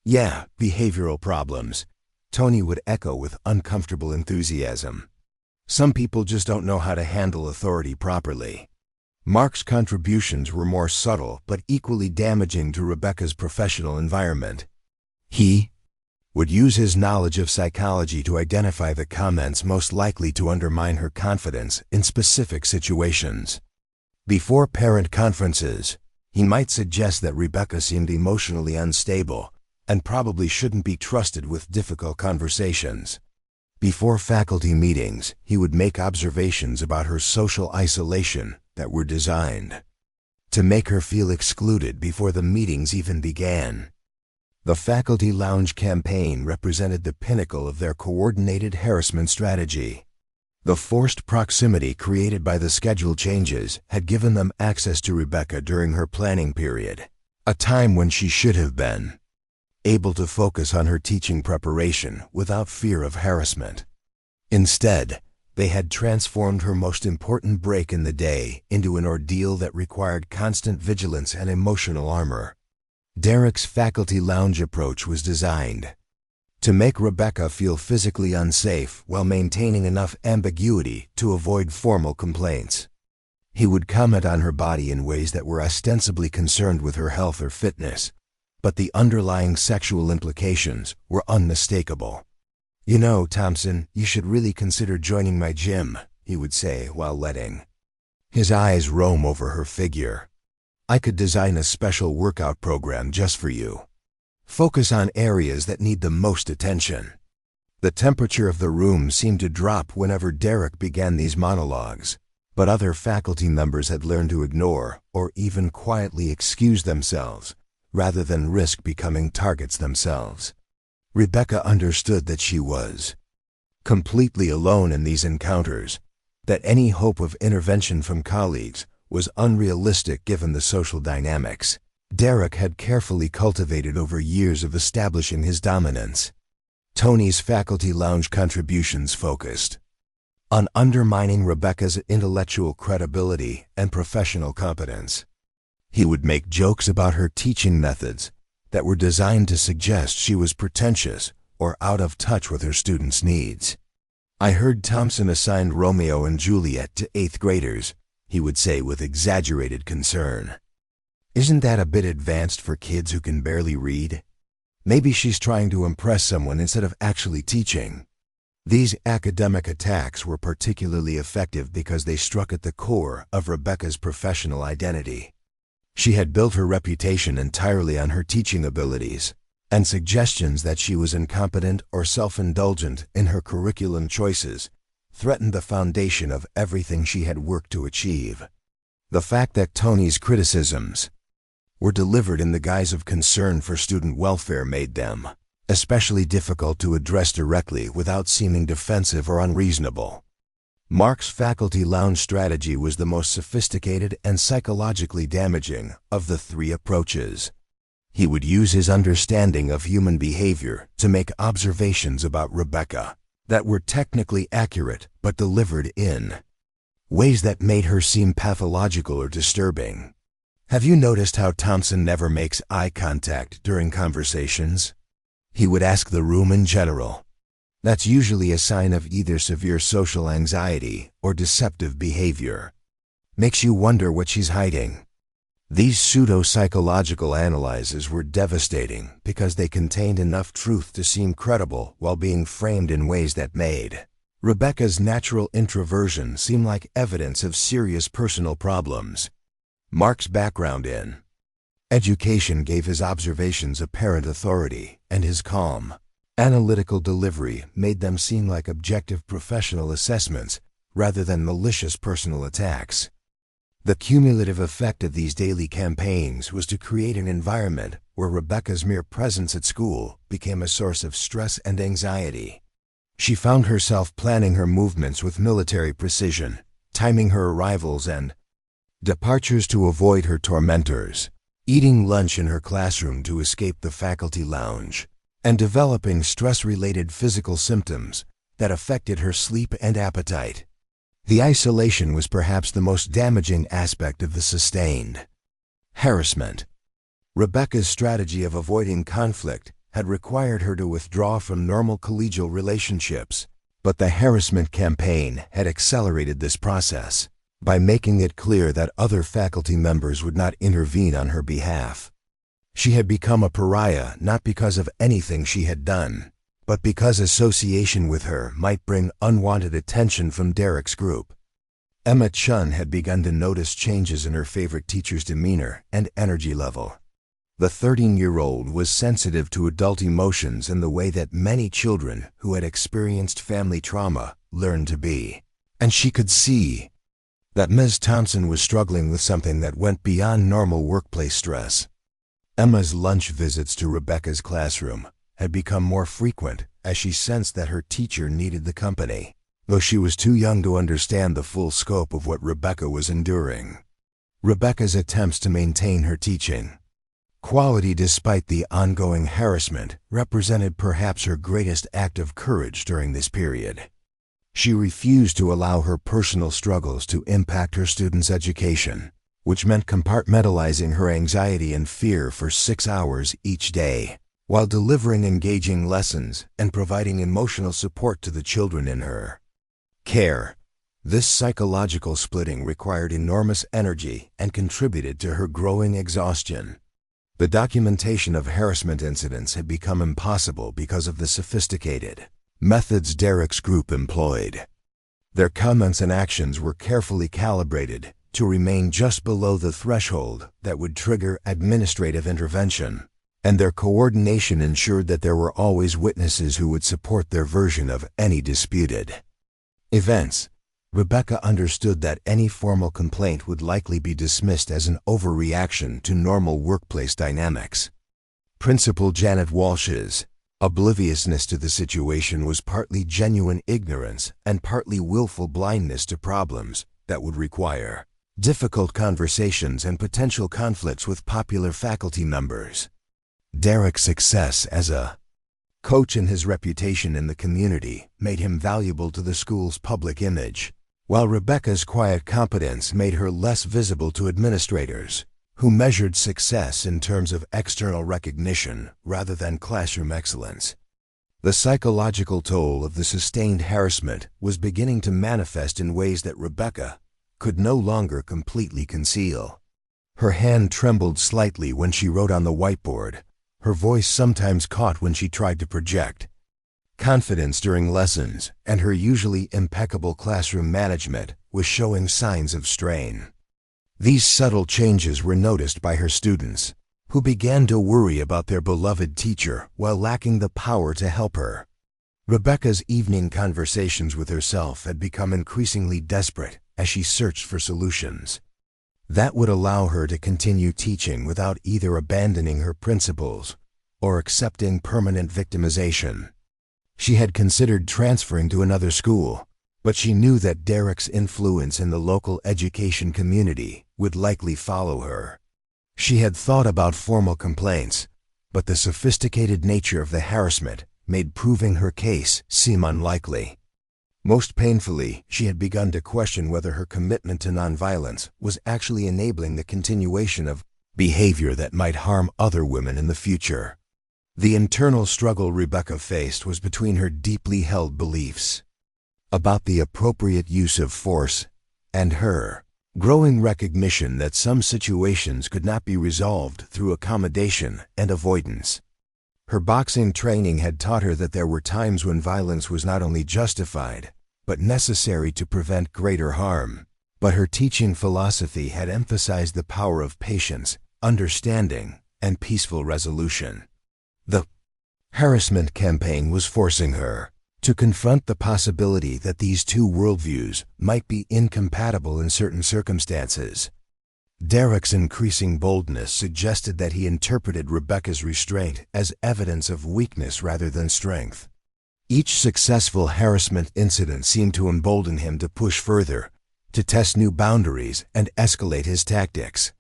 "Yeah, behavioral problems," Tony would echo with uncomfortable enthusiasm. "Some people just don't know how to handle authority properly." Mark's contributions were more subtle but equally damaging to Rebecca's professional environment. He would use his knowledge of psychology to identify the comments most likely to undermine her confidence in specific situations. Before parent conferences, he might suggest that Rebecca seemed emotionally unstable and probably shouldn't be trusted with difficult conversations. Before faculty meetings, he would make observations about her social isolation that were designed to make her feel excluded before the meetings even began. The faculty lounge campaign represented the pinnacle of their coordinated harassment strategy. The forced proximity created by the schedule changes had given them access to Rebecca during her planning period, a time when she should have been able to focus on her teaching preparation without fear of harassment. Instead, they had transformed her most important break in the day into an ordeal that required constant vigilance and emotional armor. Derek's faculty lounge approach was designed to make Rebecca feel physically unsafe while maintaining enough ambiguity to avoid formal complaints. He would comment on her body in ways that were ostensibly concerned with her health or fitness, but the underlying sexual implications were unmistakable. "You know, Thompson, you should really consider joining my gym," he would say while letting his eyes roam over her figure. "I could design a special workout program just for you. Focus on areas that need the most attention." The temperature of the room seemed to drop whenever Derek began these monologues, but other faculty members had learned to ignore or even quietly excuse themselves rather than risk becoming targets themselves. Rebecca understood that she was completely alone in these encounters, that any hope of intervention from colleagues was unrealistic given the social dynamics Derek had carefully cultivated over years of establishing his dominance. Tony's faculty lounge contributions focused on undermining Rebecca's intellectual credibility and professional competence. He would make jokes about her teaching methods that were designed to suggest she was pretentious or out of touch with her students' needs. "I heard Thompson assigned Romeo and Juliet to 8th graders," he would say with exaggerated concern. "Isn't that a bit advanced for kids who can barely read? Maybe she's trying to impress someone instead of actually teaching." These academic attacks were particularly effective because they struck at the core of Rebecca's professional identity. She had built her reputation entirely on her teaching abilities, and suggestions that she was incompetent or self-indulgent in her curriculum choices threatened the foundation of everything she had worked to achieve. The fact that Tony's criticisms were delivered in the guise of concern for student welfare made them especially difficult to address directly without seeming defensive or unreasonable. Mark's faculty lounge strategy was the most sophisticated and psychologically damaging of the three approaches. He would use his understanding of human behavior to make observations about Rebecca that were technically accurate but delivered in ways that made her seem pathological or disturbing. "Have you noticed how Thompson never makes eye contact during conversations?" he would ask the room in general. "That's usually a sign of either severe social anxiety or deceptive behavior. Makes you wonder what she's hiding." These pseudo-psychological analyses were devastating because they contained enough truth to seem credible while being framed in ways that made Rebecca's natural introversion seem like evidence of serious personal problems. Mark's background in education gave his observations apparent authority, and his calm, analytical delivery made them seem like objective professional assessments rather than malicious personal attacks. The cumulative effect of these daily campaigns was to create an environment where Rebecca's mere presence at school became a source of stress and anxiety. She found herself planning her movements with military precision, timing her arrivals and departures to avoid her tormentors, eating lunch in her classroom to escape the faculty lounge, and developing stress-related physical symptoms that affected her sleep and appetite. The isolation was perhaps the most damaging aspect of the sustained harassment. Rebecca's strategy of avoiding conflict had required her to withdraw from normal collegial relationships, but the harassment campaign had accelerated this process by making it clear that other faculty members would not intervene on her behalf. She had become a pariah not because of anything she had done, but because association with her might bring unwanted attention from Derek's group. Emma Chun had begun to notice changes in her favorite teacher's demeanor and energy level. The 13-year-old was sensitive to adult emotions in the way that many children who had experienced family trauma learned to be, and she could see that Ms. Thompson was struggling with something that went beyond normal workplace stress. Emma's lunch visits to Rebecca's classroom had become more frequent as she sensed that her teacher needed the company, though she was too young to understand the full scope of what Rebecca was enduring. Rebecca's attempts to maintain her teaching quality despite the ongoing harassment represented perhaps her greatest act of courage during this period. She refused to allow her personal struggles to impact her students' education, which meant compartmentalizing her anxiety and fear for 6 hours each day. while delivering engaging lessons and providing emotional support to the children in her care. This psychological splitting required enormous energy and contributed to her growing exhaustion. The documentation of harassment incidents had become impossible because of the sophisticated methods Derek's group employed. Their comments and actions were carefully calibrated to remain just below the threshold that would trigger administrative intervention, and their coordination ensured that there were always witnesses who would support their version of any disputed events. Rebecca understood that any formal complaint would likely be dismissed as an overreaction to normal workplace dynamics. Principal Janet Walsh's obliviousness to the situation was partly genuine ignorance and partly willful blindness to problems that would require difficult conversations and potential conflicts with popular faculty members. Derek's success as a coach and his reputation in the community made him valuable to the school's public image, while Rebecca's quiet competence made her less visible to administrators, who measured success in terms of external recognition rather than classroom excellence. The psychological toll of the sustained harassment was beginning to manifest in ways that Rebecca could no longer completely conceal. Her hand trembled slightly when she wrote on the whiteboard. Her voice sometimes caught when she tried to project confidence during lessons, and her usually impeccable classroom management was showing signs of strain. These subtle changes were noticed by her students, who began to worry about their beloved teacher while lacking the power to help her. Rebecca's evening conversations with herself had become increasingly desperate as she searched for solutions that would allow her to continue teaching without either abandoning her principles or accepting permanent victimization. She had considered transferring to another school, but she knew that Derek's influence in the local education community would likely follow her. She had thought about formal complaints, but the sophisticated nature of the harassment made proving her case seem unlikely. Most painfully, she had begun to question whether her commitment to nonviolence was actually enabling the continuation of behavior that might harm other women in the future. The internal struggle Rebecca faced was between her deeply held beliefs about the appropriate use of force and her growing recognition that some situations could not be resolved through accommodation and avoidance. Her boxing training had taught her that there were times when violence was not only justified, but necessary to prevent greater harm. But her teaching philosophy had emphasized the power of patience, understanding, and peaceful resolution. The harassment campaign was forcing her to confront the possibility that these two worldviews might be incompatible in certain circumstances. Derek's increasing boldness suggested that he interpreted Rebecca's restraint as evidence of weakness rather than strength. Each successful harassment incident seemed to embolden him to push further, to test new boundaries and escalate his tactics.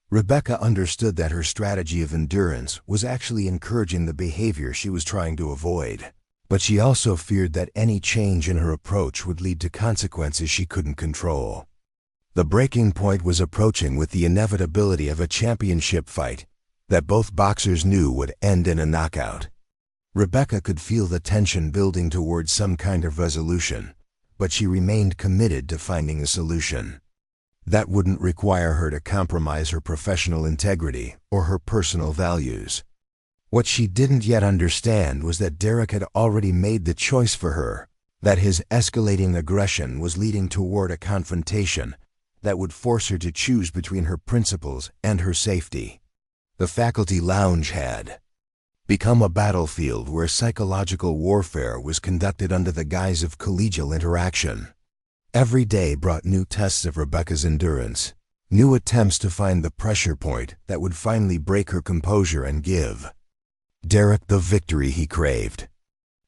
Rebecca understood that her strategy of endurance was actually encouraging the behavior she was trying to avoid, but she also feared that any change in her approach would lead to consequences she couldn't control. The breaking point was approaching with the inevitability of a championship fight that both boxers knew would end in a knockout. Rebecca could feel the tension building towards some kind of resolution, but she remained committed to finding a solution that wouldn't require her to compromise her professional integrity or her personal values. What she didn't yet understand was that Derek had already made the choice for her, that his escalating aggression was leading toward a confrontation that would force her to choose between her principles and her safety. The faculty lounge had become a battlefield where psychological warfare was conducted under the guise of collegial interaction. Every day brought new tests of Rebecca's endurance, new attempts to find the pressure point that would finally break her composure and give Derek the victory he craved.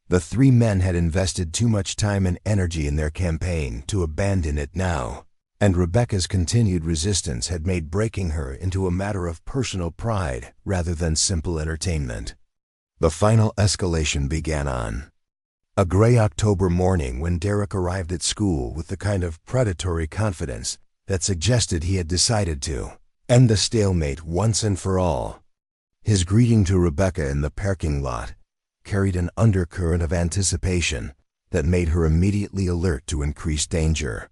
The three men had invested too much time and energy in their campaign to abandon it now, and Rebecca's continued resistance had made breaking her into a matter of personal pride rather than simple entertainment. The final escalation began on a gray October morning when Derek arrived at school with the kind of predatory confidence that suggested he had decided to end the stalemate once and for all. His greeting to Rebecca in the parking lot carried an undercurrent of anticipation that made her immediately alert to increased danger.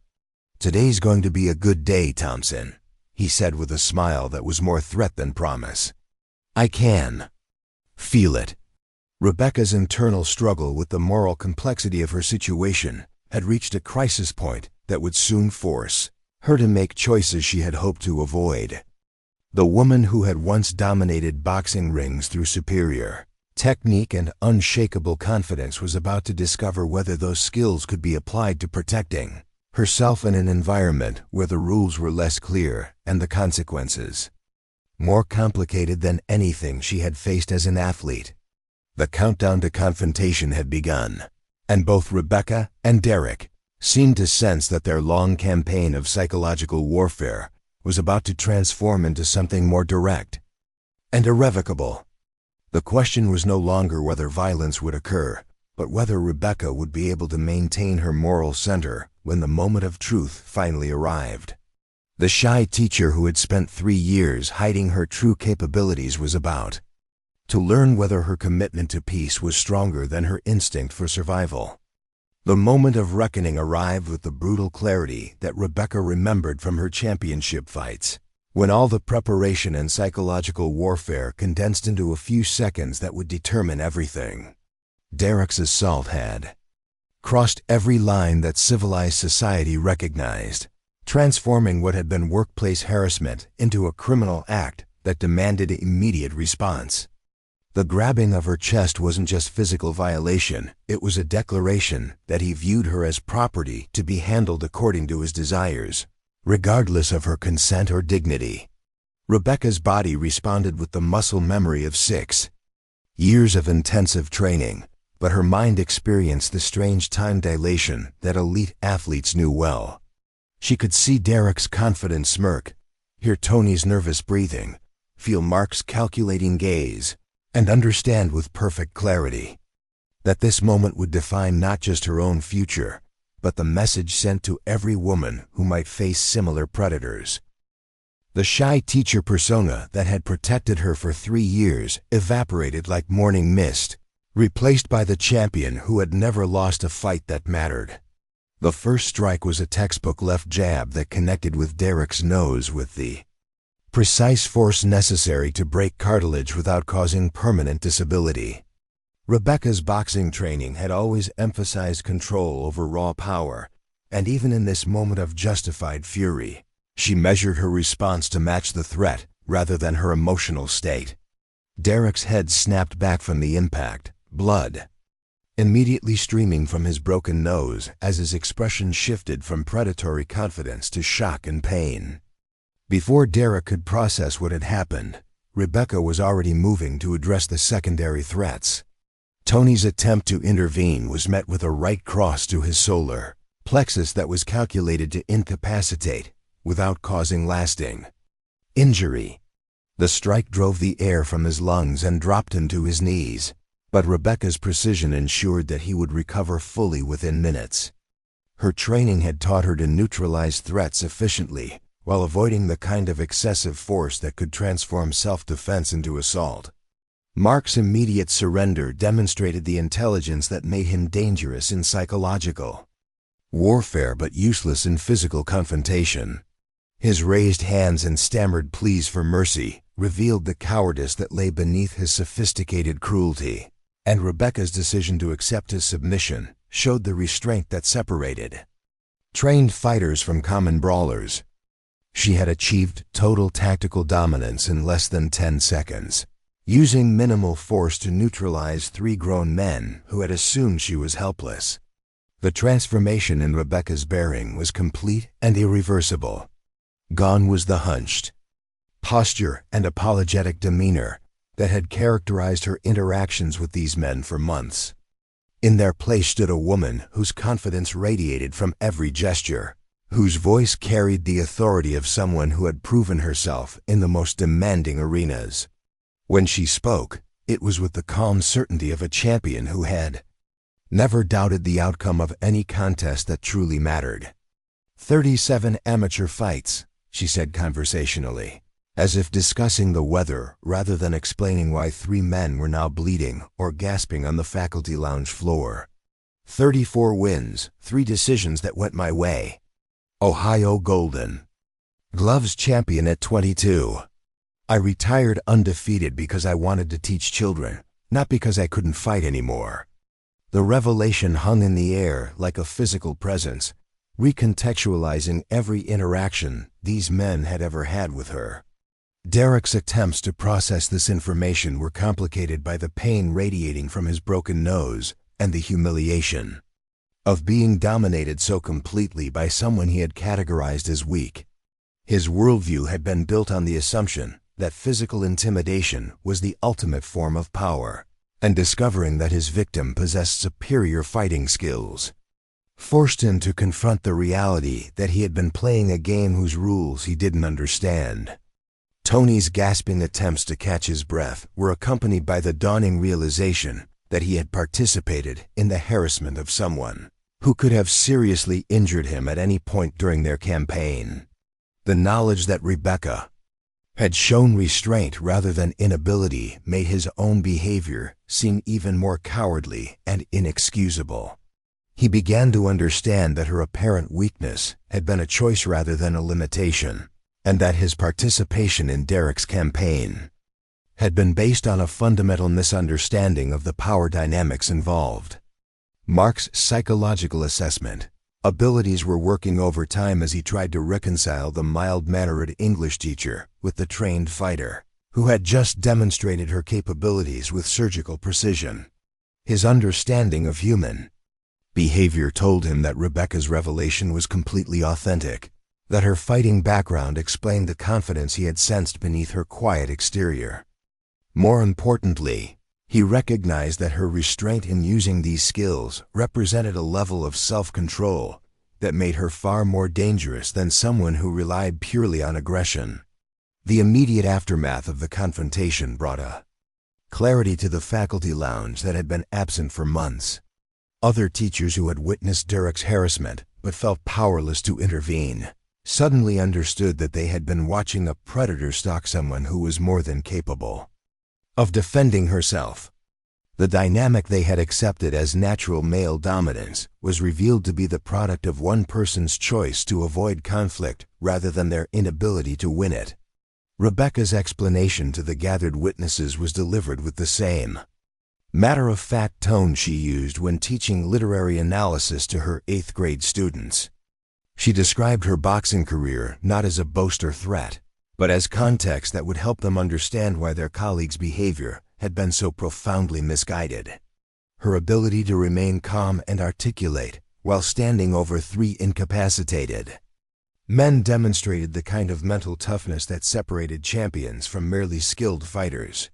"Today's going to be a good day, Thompson," he said with a smile that was more threat than promise. "I can feel it." Rebecca's internal struggle with the moral complexity of her situation had reached a crisis point that would soon force her to make choices she had hoped to avoid. The woman who had once dominated boxing rings through superior technique and unshakable confidence was about to discover whether those skills could be applied to protecting herself in an environment where the rules were less clear and the consequences more complicated than anything she had faced as an athlete. The countdown to confrontation had begun, and both Rebecca and Derek seemed to sense that their long campaign of psychological warfare was about to transform into something more direct and irrevocable. The question was no longer whether violence would occur, but whether Rebecca would be able to maintain her moral center when the moment of truth finally arrived. The shy teacher who had spent 3 years hiding her true capabilities was about to learn whether her commitment to peace was stronger than her instinct for survival. The moment of reckoning arrived with the brutal clarity that Rebecca remembered from her championship fights, when all the preparation and psychological warfare condensed into a few seconds that would determine everything. Derek's assault had crossed every line that civilized society recognized, transforming what had been workplace harassment into a criminal act that demanded immediate response. The grabbing of her chest wasn't just physical violation, it was a declaration that he viewed her as property to be handled according to his desires, regardless of her consent or dignity. Rebecca's body responded with the muscle memory of 6 years of intensive training, but her mind experienced the strange time dilation that elite athletes knew well. She could see Derek's confident smirk, hear Tony's nervous breathing, feel Mark's calculating gaze, and understand with perfect clarity that this moment would define not just her own future, but the message sent to every woman who might face similar predators. The shy teacher persona that had protected her for 3 years evaporated like morning mist, replaced by the champion who had never lost a fight that mattered. The first strike was a textbook left jab that connected with Derek's nose with the precise force necessary to break cartilage without causing permanent disability. Rebecca's boxing training had always emphasized control over raw power, and even in this moment of justified fury, she measured her response to match the threat rather than her emotional state. Derek's head snapped back from the impact, blood immediately streaming from his broken nose as his expression shifted from predatory confidence to shock and pain. Before Derek could process what had happened, Rebecca was already moving to address the secondary threats. Tony's attempt to intervene was met with a right cross to his solar plexus that was calculated to incapacitate without causing lasting injury. The strike drove the air from his lungs and dropped him to his knees, but Rebecca's precision ensured that he would recover fully within minutes. Her training had taught her to neutralize threats efficiently while avoiding the kind of excessive force that could transform self-defense into assault. Mark's immediate surrender demonstrated the intelligence that made him dangerous in psychological warfare but useless in physical confrontation. His raised hands and stammered pleas for mercy revealed the cowardice that lay beneath his sophisticated cruelty, and Rebecca's decision to accept his submission showed the restraint that separated trained fighters from common brawlers. She had achieved total tactical dominance in less than 10 seconds, using minimal force to neutralize 3 grown men who had assumed she was helpless. The transformation in Rebecca's bearing was complete and irreversible. Gone was the hunched posture and apologetic demeanor that had characterized her interactions with these men for months. In their place stood a woman whose confidence radiated from every gesture, whose voice carried the authority of someone who had proven herself in the most demanding arenas. When she spoke, it was with the calm certainty of a champion who had never doubted the outcome of any contest that truly mattered. 37 amateur fights, she said conversationally. as if discussing the weather rather than explaining why 3 men were now bleeding or gasping on the faculty lounge floor. 34 wins, 3 decisions that went my way. Ohio Golden Gloves champion at 22. I retired undefeated because I wanted to teach children, not because I couldn't fight anymore. The revelation hung in the air like a physical presence, recontextualizing every interaction these men had ever had with her. Derek's attempts to process this information were complicated by the pain radiating from his broken nose and the humiliation of being dominated so completely by someone he had categorized as weak. His worldview had been built on the assumption that physical intimidation was the ultimate form of power, and discovering that his victim possessed superior fighting skills forced him to confront the reality that he had been playing a game whose rules he didn't understand. Tony's gasping attempts to catch his breath were accompanied by the dawning realization that he had participated in the harassment of someone who could have seriously injured him at any point during their campaign. The knowledge that Rebecca had shown restraint rather than inability made his own behavior seem even more cowardly and inexcusable. He began to understand that her apparent weakness had been a choice rather than a limitation, and that his participation in Derek's campaign had been based on a fundamental misunderstanding of the power dynamics involved. Mark's psychological assessment abilities were working overtime as he tried to reconcile the mild-mannered English teacher with the trained fighter, who had just demonstrated her capabilities with surgical precision. His understanding of human behavior told him that Rebecca's revelation was completely authentic, that her fighting background explained the confidence he had sensed beneath her quiet exterior. More importantly, he recognized that her restraint in using these skills represented a level of self-control that made her far more dangerous than someone who relied purely on aggression. The immediate aftermath of the confrontation brought a clarity to the faculty lounge that had been absent for months. Other teachers who had witnessed Derek's harassment but felt powerless to intervene suddenly understood that they had been watching a predator stalk someone who was more than capable of defending herself. The dynamic they had accepted as natural male dominance was revealed to be the product of one person's choice to avoid conflict rather than their inability to win it. Rebecca's explanation to the gathered witnesses was delivered with the same matter-of-fact tone she used when teaching literary analysis to her 8th grade students. She described her boxing career not as a boast or threat, but as context that would help them understand why their colleagues' behavior had been so profoundly misguided. Her ability to remain calm and articulate while standing over 3 incapacitated men demonstrated the kind of mental toughness that separated champions from merely skilled fighters.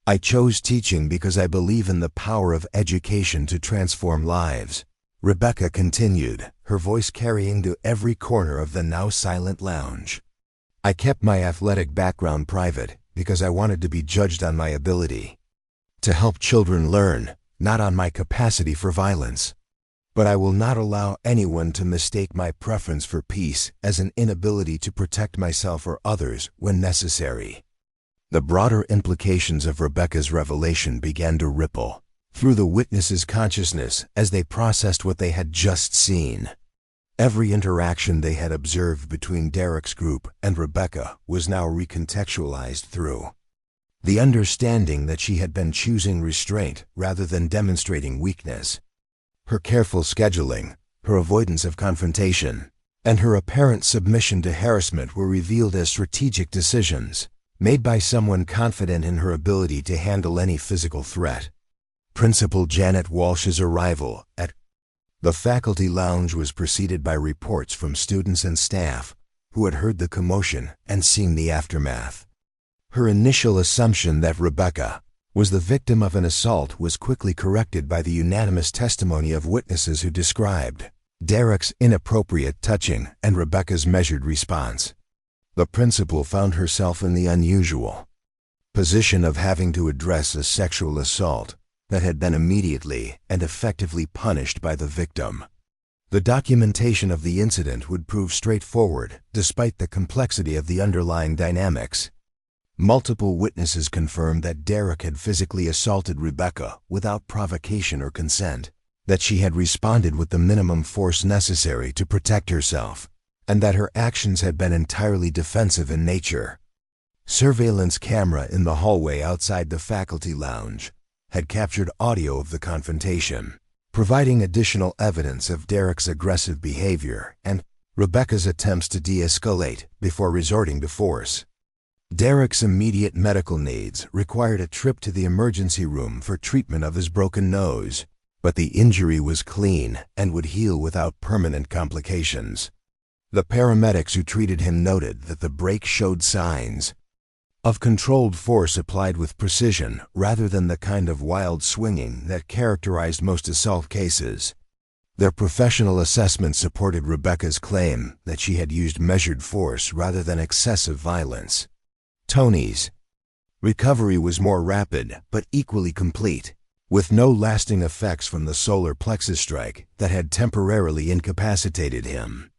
I chose teaching because I believe in the power of education to transform lives, Rebecca continued, her voice carrying to every corner of the now silent lounge. I kept my athletic background private because I wanted to be judged on my ability to help children learn, not on my capacity for violence. But I will not allow anyone to mistake my preference for peace as an inability to protect myself or others when necessary. The broader implications of Rebecca's revelation began to ripple through the witnesses' consciousness as they processed what they had just seen. Every interaction they had observed between Derek's group and Rebecca was now recontextualized through the understanding that she had been choosing restraint rather than demonstrating weakness. Her careful scheduling, her avoidance of confrontation, and her apparent submission to harassment were revealed as strategic decisions made by someone confident in her ability to handle any physical threat. Principal Janet Walsh's arrival at the faculty lounge was preceded by reports from students and staff who had heard the commotion and seen the aftermath. Her initial assumption that Rebecca was the victim of an assault was quickly corrected by the unanimous testimony of witnesses who described Derek's inappropriate touching and Rebecca's measured response. The principal found herself in the unusual position of having to address a sexual assault that had been immediately and effectively punished by the victim. The documentation of the incident would prove straightforward, despite the complexity of the underlying dynamics. Multiple witnesses confirmed that Derek had physically assaulted Rebecca without provocation or consent, that she had responded with the minimum force necessary to protect herself, and that her actions had been entirely defensive in nature. Surveillance camera in the hallway outside the faculty lounge had captured audio of the confrontation, providing additional evidence of Derek's aggressive behavior and Rebecca's attempts to de-escalate before resorting to force. Derek's immediate medical needs required a trip to the emergency room for treatment of his broken nose, but the injury was clean and would heal without permanent complications. The paramedics who treated him noted that the break showed signs of controlled force applied with precision rather than the kind of wild swinging that characterized most assault cases. Their professional assessment supported Rebecca's claim that she had used measured force rather than excessive violence. Tony's recovery was more rapid but equally complete, with no lasting effects from the solar plexus strike that had temporarily incapacitated him.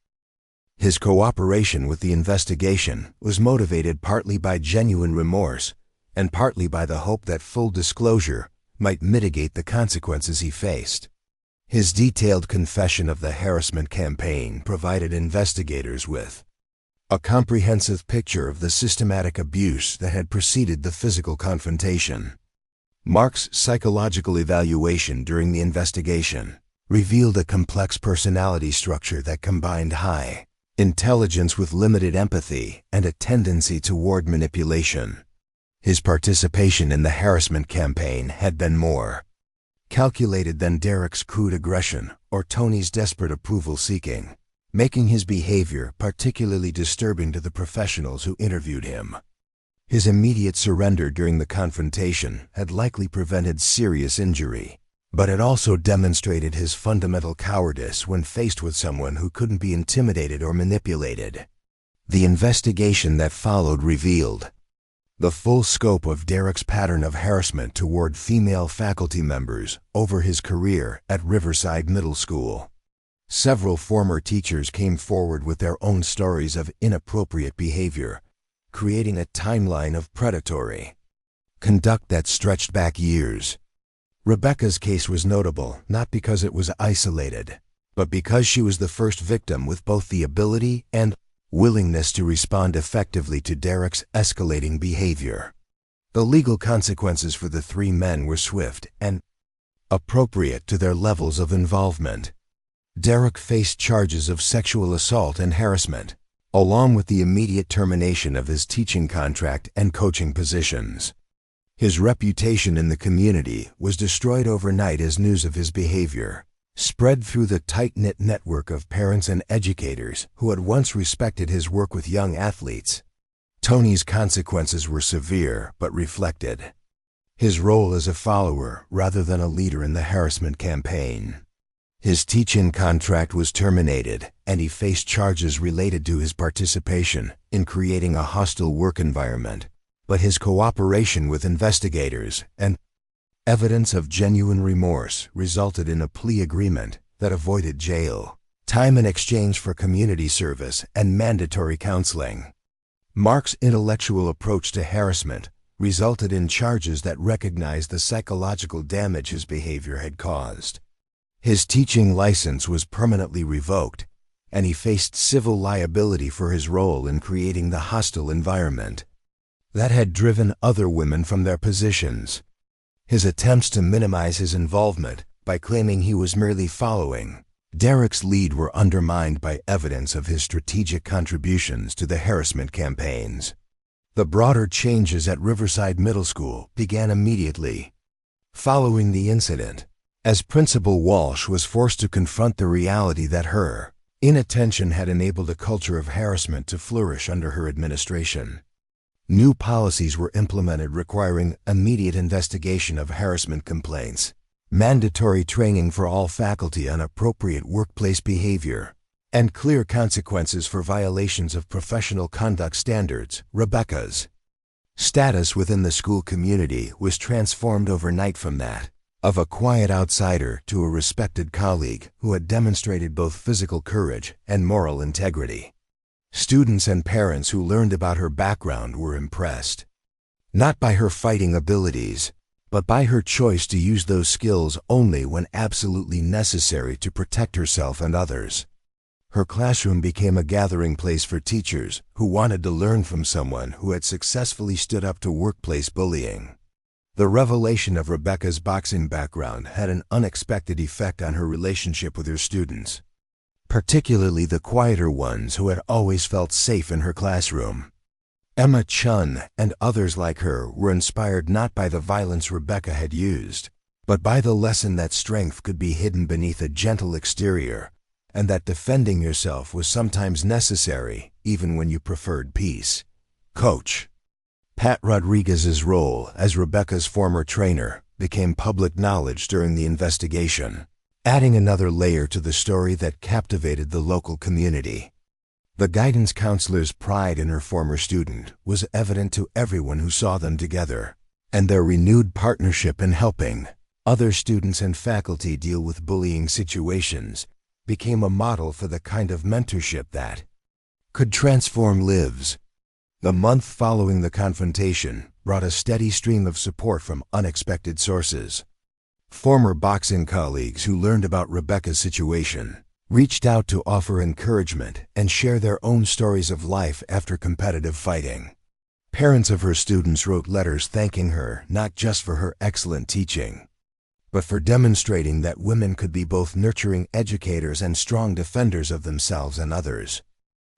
His cooperation with the investigation was motivated partly by genuine remorse and partly by the hope that full disclosure might mitigate the consequences he faced. His detailed confession of the harassment campaign provided investigators with a comprehensive picture of the systematic abuse that had preceded the physical confrontation. Mark's psychological evaluation during the investigation revealed a complex personality structure that combined high intelligence with limited empathy and a tendency toward manipulation. His participation in the harassment campaign had been more calculated than Derek's crude aggression or Tony's desperate approval-seeking, making his behavior particularly disturbing to the professionals who interviewed him. His immediate surrender during the confrontation had likely prevented serious injury, but it also demonstrated his fundamental cowardice when faced with someone who couldn't be intimidated or manipulated. The investigation that followed revealed the full scope of Derek's pattern of harassment toward female faculty members over his career at Riverside Middle School. Several former teachers came forward with their own stories of inappropriate behavior, creating a timeline of predatory conduct that stretched back years. Rebecca's case was notable not because it was isolated, but because she was the first victim with both the ability and willingness to respond effectively to Derek's escalating behavior. The legal consequences for the three men were swift and appropriate to their levels of involvement. Derek faced charges of sexual assault and harassment, along with the immediate termination of his teaching contract and coaching positions. His reputation in the community was destroyed overnight as news of his behavior spread through the tight-knit network of parents and educators who had once respected his work with young athletes. Tony's consequences were severe but reflected his role as a follower rather than a leader in the harassment campaign. His teaching contract was terminated, and he faced charges related to his participation in creating a hostile work environment, but his cooperation with investigators and evidence of genuine remorse resulted in a plea agreement that avoided jail time in exchange for community service and mandatory counseling. Mark's intellectual approach to harassment resulted in charges that recognized the psychological damage his behavior had caused. His teaching license was permanently revoked, and he faced civil liability for his role in creating the hostile environment that had driven other women from their positions. His attempts to minimize his involvement by claiming he was merely following Derek's lead were undermined by evidence of his strategic contributions to the harassment campaigns. The broader changes at Riverside Middle School began immediately following the incident, as Principal Walsh was forced to confront the reality that her inattention had enabled a culture of harassment to flourish under her administration. New policies were implemented requiring immediate investigation of harassment complaints, mandatory training for all faculty on appropriate workplace behavior, and clear consequences for violations of professional conduct standards. Rebecca's status within the school community was transformed overnight from that Of a quiet outsider to a respected colleague who had demonstrated both physical courage and moral integrity. Students and parents who learned about her background were impressed, not by her fighting abilities, but by her choice to use those skills only when absolutely necessary to protect herself and others. Her classroom became a gathering place for teachers who wanted to learn from someone who had successfully stood up to workplace bullying. The revelation of Rebecca's boxing background had an unexpected effect on her relationship with her students, particularly the quieter ones who had always felt safe in her classroom. Emma Chun and others like her were inspired not by the violence Rebecca had used, but by the lesson that strength could be hidden beneath a gentle exterior, and that defending yourself was sometimes necessary, even when you preferred peace. Coach Pat Rodriguez's role as Rebecca's former trainer became public knowledge during the investigation, adding another layer to the story that captivated the local community. The guidance counselor's pride in her former student was evident to everyone who saw them together, and their renewed partnership in helping other students and faculty deal with bullying situations became a model for the kind of mentorship that could transform lives. The month following the confrontation brought a steady stream of support from unexpected sources. Former boxing colleagues who learned about Rebecca's situation reached out to offer encouragement and share their own stories of life after competitive fighting. Parents of her students wrote letters thanking her not just for her excellent teaching, but for demonstrating that women could be both nurturing educators and strong defenders of themselves and others.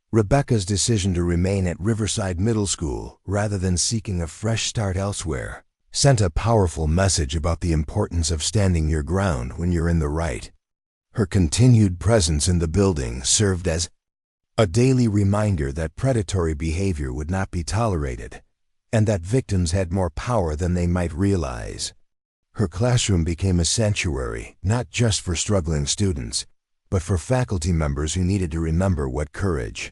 Rebecca's decision to remain at Riverside Middle School rather than seeking a fresh start elsewhere sent a powerful message about the importance of standing your ground when you're in the right. Her continued presence in the building served as a daily reminder that predatory behavior would not be tolerated, and that victims had more power than they might realize. Her classroom became a sanctuary not just for struggling students, but for faculty members who needed to remember what courage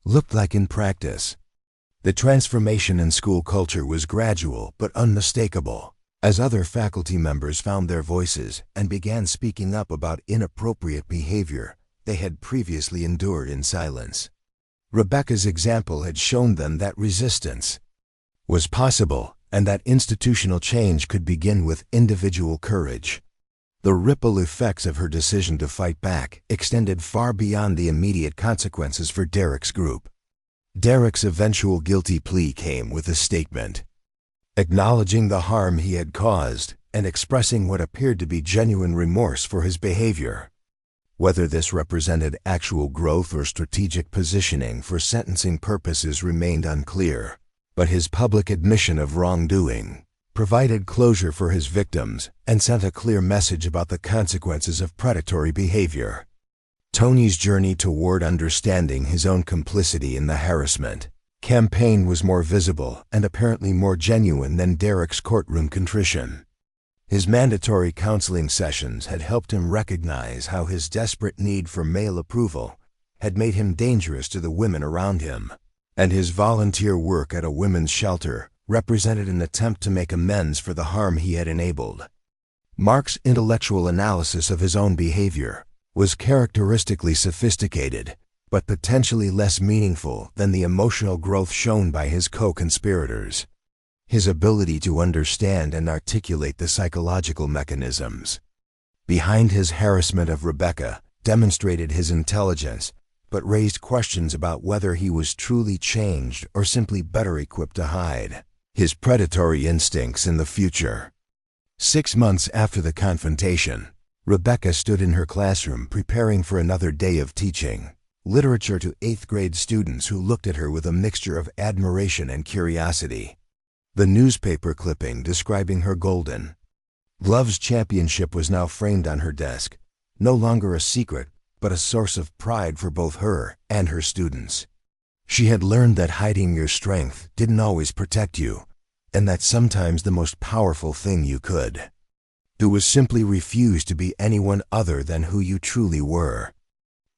looked like in practice. The transformation in school culture was gradual but unmistakable, as other faculty members found their voices and began speaking up about inappropriate behavior they had previously endured in silence. Rebecca's example had shown them that resistance was possible and that institutional change could begin with individual courage. The ripple effects of her decision to fight back extended far beyond the immediate consequences for Derek's group. Derek's eventual guilty plea came with a statement, acknowledging the harm he had caused and expressing what appeared to be genuine remorse for his behavior. Whether this represented actual growth or strategic positioning for sentencing purposes remained unclear, but his public admission of wrongdoing provided closure for his victims and sent a clear message about the consequences of predatory behavior. Tony's journey toward understanding his own complicity in the harassment campaign was more visible and apparently more genuine than Derek's courtroom contrition. His mandatory counseling sessions had helped him recognize how his desperate need for male approval had made him dangerous to the women around him, and his volunteer work at a women's shelter represented an attempt to make amends for the harm he had enabled. Mark's intellectual analysis of his own behavior was characteristically sophisticated, but potentially less meaningful than the emotional growth shown by his co-conspirators. His ability to understand and articulate the psychological mechanisms behind his harassment of Rebecca demonstrated his intelligence, but raised questions about whether he was truly changed or simply better equipped to hide his predatory instincts in the future. 6 months after the confrontation, Rebecca stood in her classroom preparing for another day of teaching literature to 8th grade students who looked at her with a mixture of admiration and curiosity. The newspaper clipping describing her Golden Gloves championship was now framed on her desk, no longer a secret, but a source of pride for both her and her students. She had learned that hiding your strength didn't always protect you, and that sometimes the most powerful thing you could do was simply refuse to be anyone other than who you truly were.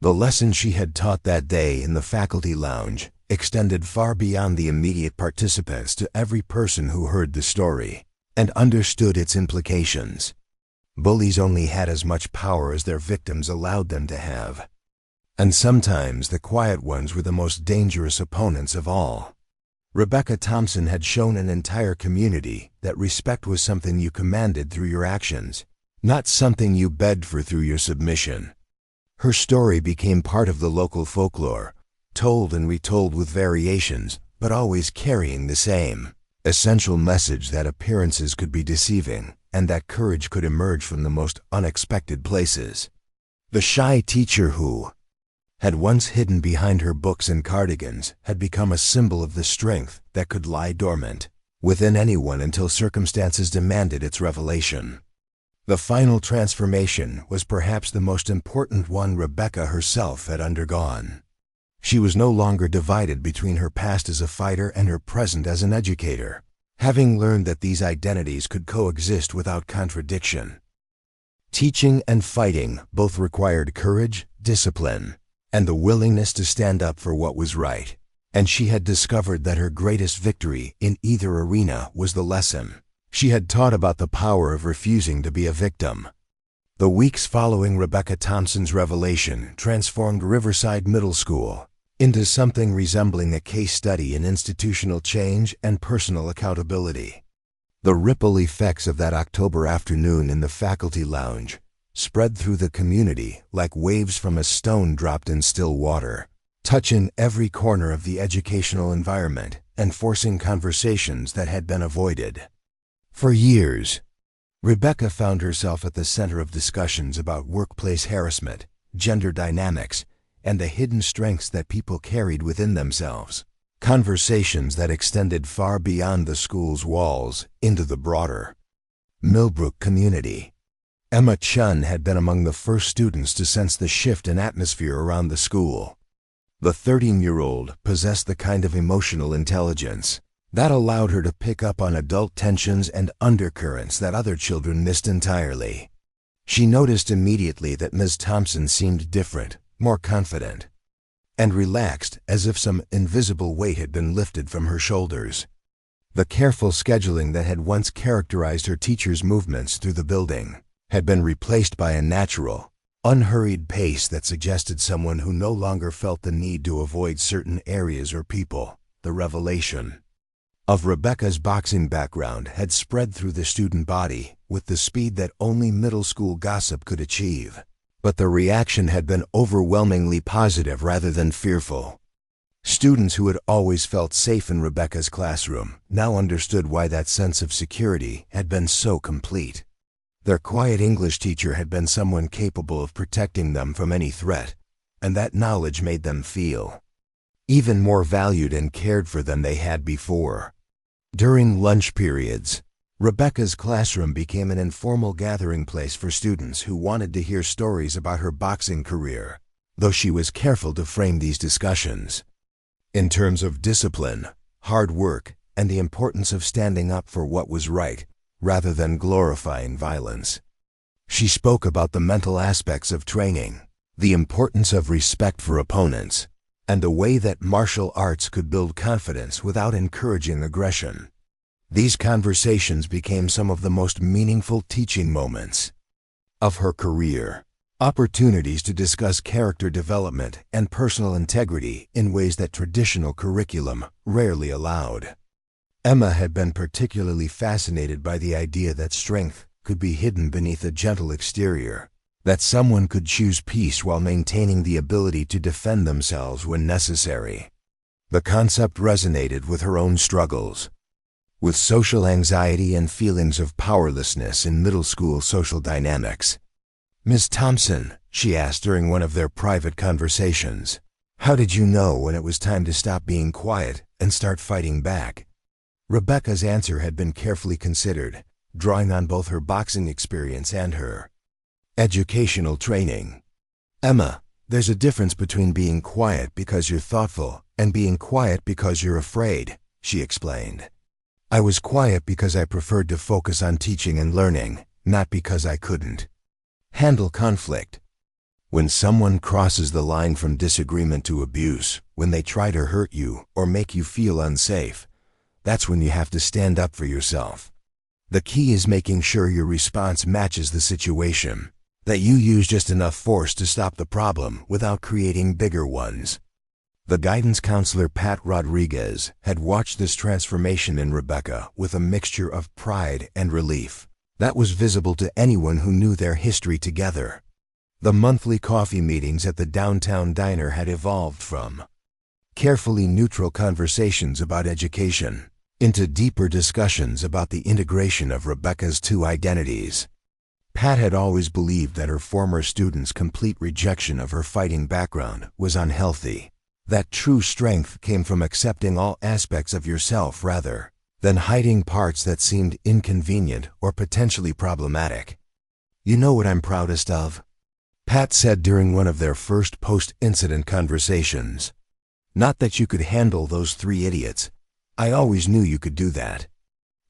The lesson she had taught that day in the faculty lounge extended far beyond the immediate participants to every person who heard the story and understood its implications. Bullies only had as much power as their victims allowed them to have. And sometimes the quiet ones were the most dangerous opponents of all. Rebecca Thompson had shown an entire community that respect was something you commanded through your actions, not something you begged for through your submission. Her story became part of the local folklore, told and retold with variations, but always carrying the same essential message that appearances could be deceiving, and that courage could emerge from the most unexpected places. The shy teacher who had once hidden behind her books and cardigans had become a symbol of the strength that could lie dormant within anyone until circumstances demanded its revelation. The final transformation was perhaps the most important one Rebecca herself had undergone. She was no longer divided between her past as a fighter and her present as an educator, having learned that these identities could coexist without contradiction. Teaching and fighting both required courage, discipline, and the willingness to stand up for what was right, and she had discovered that her greatest victory in either arena was the lesson she had taught about the power of refusing to be a victim. The weeks following Rebecca Thompson's revelation transformed Riverside Middle School into something resembling a case study in institutional change and personal accountability. The ripple effects of that October afternoon in the faculty lounge spread through the community like waves from a stone dropped in still water, touching every corner of the educational environment and forcing conversations that had been avoided. For years, Rebecca found herself at the center of discussions about workplace harassment, gender dynamics, and the hidden strengths that people carried within themselves. Conversations that extended far beyond the school's walls into the broader Millbrook community. Emma Chun had been among the first students to sense the shift in atmosphere around the school. The 13-year-old possessed the kind of emotional intelligence that allowed her to pick up on adult tensions and undercurrents that other children missed entirely. She noticed immediately that Ms. Thompson seemed different, more confident, and relaxed, as if some invisible weight had been lifted from her shoulders. The careful scheduling that had once characterized her teacher's movements through the building had been replaced by a natural, unhurried pace that suggested someone who no longer felt the need to avoid certain areas or people. The revelation of Rebecca's boxing background had spread through the student body with the speed that only middle school gossip could achieve. But the reaction had been overwhelmingly positive rather than fearful. Students who had always felt safe in Rebecca's classroom now understood why that sense of security had been so complete. Their quiet English teacher had been someone capable of protecting them from any threat, and that knowledge made them feel even more valued and cared for than they had before. During lunch periods, Rebecca's classroom became an informal gathering place for students who wanted to hear stories about her boxing career, though she was careful to frame these discussions in terms of discipline, hard work, and the importance of standing up for what was right, rather than glorifying violence. She spoke about the mental aspects of training, the importance of respect for opponents, and the way that martial arts could build confidence without encouraging aggression. These conversations became some of the most meaningful teaching moments of her career, opportunities to discuss character development and personal integrity in ways that traditional curriculum rarely allowed. Emma had been particularly fascinated by the idea that strength could be hidden beneath a gentle exterior, that someone could choose peace while maintaining the ability to defend themselves when necessary. The concept resonated with her own struggles, with social anxiety and feelings of powerlessness in middle school social dynamics. "Ms. Thompson," she asked during one of their private conversations, "how did you know when it was time to stop being quiet and start fighting back?" Rebecca's answer had been carefully considered, drawing on both her boxing experience and her educational training. "Emma, there's a difference between being quiet because you're thoughtful and being quiet because you're afraid," she explained. "I was quiet because I preferred to focus on teaching and learning, not because I couldn't handle conflict. When someone crosses the line from disagreement to abuse, when they try to hurt you or make you feel unsafe, that's when you have to stand up for yourself. The key is making sure your response matches the situation, that you use just enough force to stop the problem without creating bigger ones. The guidance counselor Pat Rodriguez had watched this transformation in Rebecca with a mixture of pride and relief that was visible to anyone who knew their history together. The monthly coffee meetings at the downtown diner had evolved from carefully neutral conversations about education into deeper discussions about the integration of Rebecca's two identities. Pat had always believed that her former students' complete rejection of her fighting background was unhealthy, that true strength came from accepting all aspects of yourself rather than hiding parts that seemed inconvenient or potentially problematic. "You know what I'm proudest of?" Pat said during one of their first post-incident conversations. "Not that you could handle those three idiots. I always knew you could do that.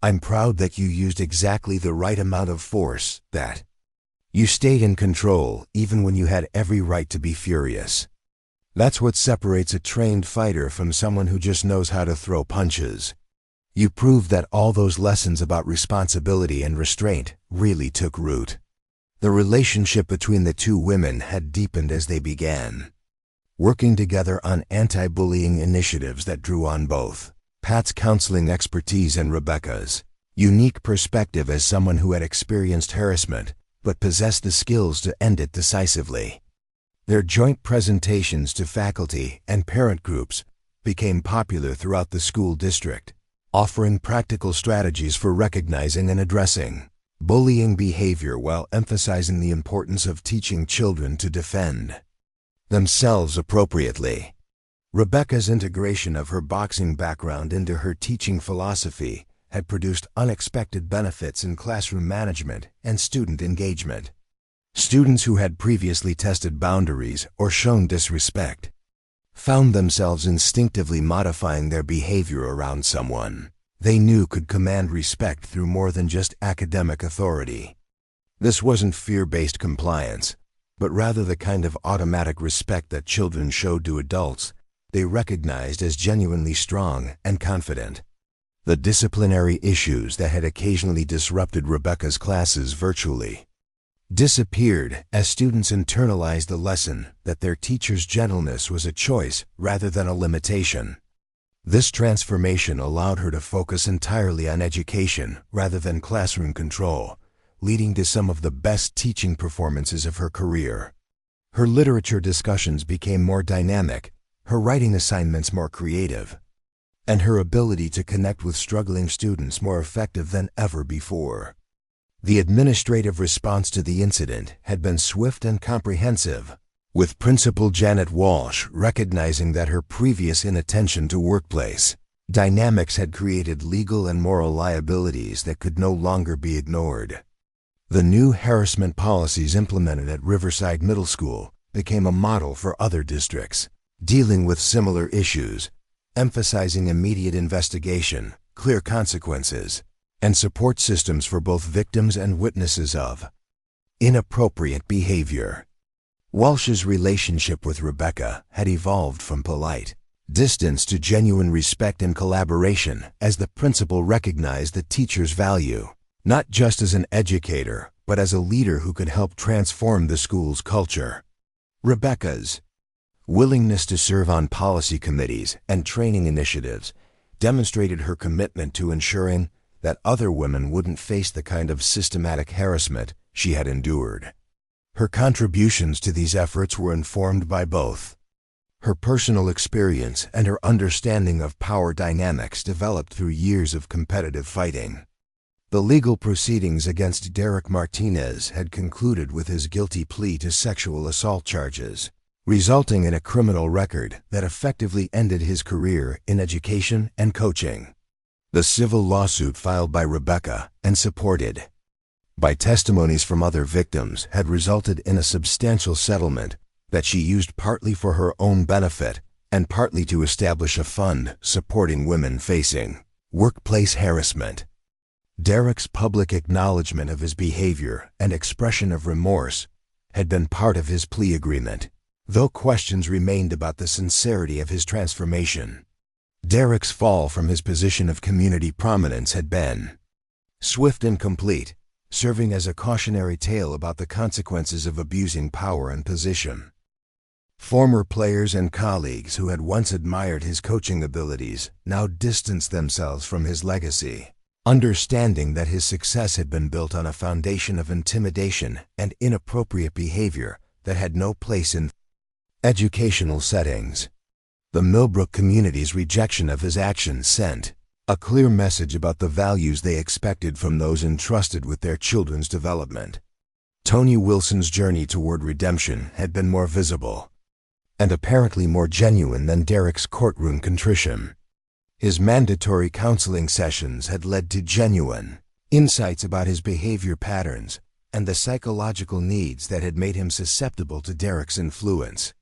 I'm proud that you used exactly the right amount of force, that you stayed in control even when you had every right to be furious. That's what separates a trained fighter from someone who just knows how to throw punches. You proved that all those lessons about responsibility and restraint really took root." The relationship between the two women had deepened as they began working together on anti-bullying initiatives that drew on both Pat's counseling expertise and Rebecca's unique perspective as someone who had experienced harassment but possessed the skills to end it decisively. Their joint presentations to faculty and parent groups became popular throughout the school district, offering practical strategies for recognizing and addressing bullying behavior while emphasizing the importance of teaching children to defend themselves appropriately. Rebecca's integration of her boxing background into her teaching philosophy had produced unexpected benefits in classroom management and student engagement. Students who had previously tested boundaries or shown disrespect found themselves instinctively modifying their behavior around someone they knew could command respect through more than just academic authority. This wasn't fear-based compliance, but rather the kind of automatic respect that children showed to adults they recognized as genuinely strong and confident. The disciplinary issues that had occasionally disrupted Rebecca's classes virtually disappeared as students internalized the lesson that their teacher's gentleness was a choice rather than a limitation. This transformation allowed her to focus entirely on education rather than classroom control, leading to some of the best teaching performances of her career. Her literature discussions became more dynamic, her writing assignments more creative, and her ability to connect with struggling students more effective than ever before. The administrative response to the incident had been swift and comprehensive, with Principal Janet Walsh recognizing that her previous inattention to workplace dynamics had created legal and moral liabilities that could no longer be ignored. The new harassment policies implemented at Riverside Middle School became a model for other districts, dealing with similar issues, emphasizing immediate investigation, clear consequences, and support systems for both victims and witnesses of inappropriate behavior. Walsh's relationship with Rebecca had evolved from polite distance to genuine respect and collaboration as the principal recognized the teacher's value, not just as an educator, but as a leader who could help transform the school's culture. Rebecca's willingness to serve on policy committees and training initiatives demonstrated her commitment to ensuring that other women wouldn't face the kind of systematic harassment she had endured. Her contributions to these efforts were informed by both her personal experience and her understanding of power dynamics developed through years of competitive fighting. The legal proceedings against Derek Martinez had concluded with his guilty plea to sexual assault charges, resulting in a criminal record that effectively ended his career in education and coaching. The civil lawsuit filed by Rebecca and supported by testimonies from other victims had resulted in a substantial settlement that she used partly for her own benefit and partly to establish a fund supporting women facing workplace harassment. Derek's public acknowledgement of his behavior and expression of remorse had been part of his plea agreement, though questions remained about the sincerity of his transformation. Derek's fall from his position of community prominence had been swift and complete, serving as a cautionary tale about the consequences of abusing power and position. Former players and colleagues who had once admired his coaching abilities now distanced themselves from his legacy, understanding that his success had been built on a foundation of intimidation and inappropriate behavior that had no place in educational settings. The Millbrook community's rejection of his actions sent a clear message about the values they expected from those entrusted with their children's development. Tony Wilson's journey toward redemption had been more visible and apparently more genuine than Derek's courtroom contrition. His mandatory counseling sessions had led to genuine insights about his behavior patterns and the psychological needs that had made him susceptible to Derek's influence.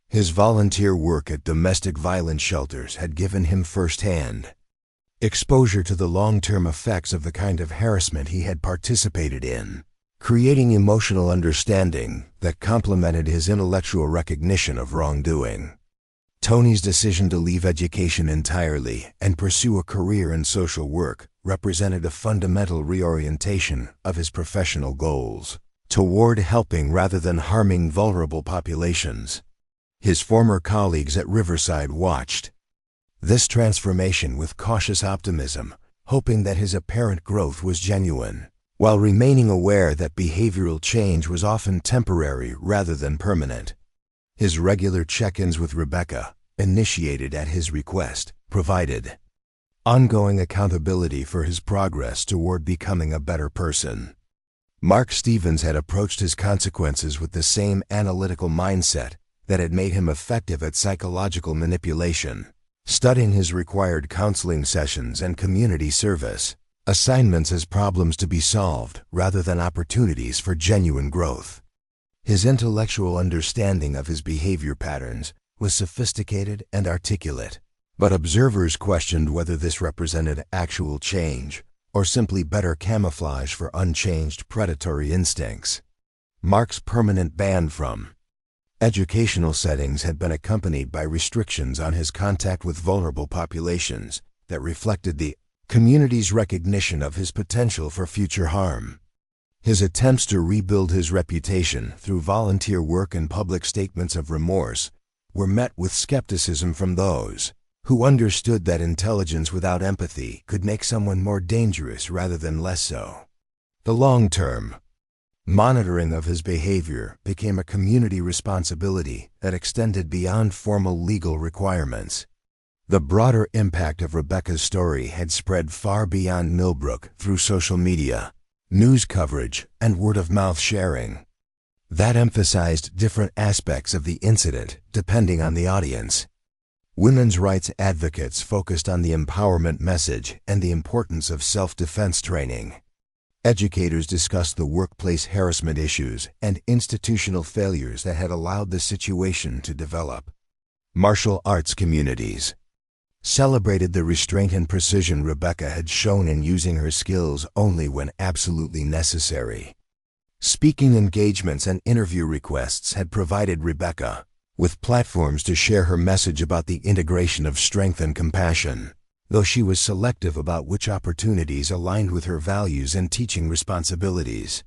His volunteer work at domestic violence shelters had given him first-hand exposure to the long-term effects of the kind of harassment he had participated in, creating emotional understanding that complemented his intellectual recognition of wrongdoing. Tony's decision to leave education entirely and pursue a career in social work represented a fundamental reorientation of his professional goals toward helping rather than harming vulnerable populations. His former colleagues at Riverside watched this transformation with cautious optimism, hoping that his apparent growth was genuine, while remaining aware that behavioral change was often temporary rather than permanent. His regular check-ins with Rebecca, initiated at his request, provided ongoing accountability for his progress toward becoming a better person. Mark Stevens had approached his consequences with the same analytical mindset that had made him effective at psychological manipulation, studying his required counseling sessions and community service assignments as problems to be solved rather than opportunities for genuine growth. His intellectual understanding of his behavior patterns was sophisticated and articulate, but observers questioned whether this represented actual change or simply better camouflage for unchanged predatory instincts. Mark's permanent ban from educational settings had been accompanied by restrictions on his contact with vulnerable populations that reflected the community's recognition of his potential for future harm. His attempts to rebuild his reputation through volunteer work and public statements of remorse were met with skepticism from those who understood that intelligence without empathy could make someone more dangerous rather than less so. The long-term monitoring of his behavior became a community responsibility that extended beyond formal legal requirements. The broader impact of Rebecca's story had spread far beyond Millbrook through social media, news coverage, and word-of-mouth sharing that emphasized different aspects of the incident depending on the audience. Women's rights advocates focused on the empowerment message and the importance of self-defense training. Educators discussed the workplace harassment issues and institutional failures that had allowed the situation to develop. Martial arts communities celebrated the restraint and precision Rebecca had shown in using her skills only when absolutely necessary. Speaking engagements and interview requests had provided Rebecca with platforms to share her message about the integration of strength and compassion, though she was selective about which opportunities aligned with her values and teaching responsibilities.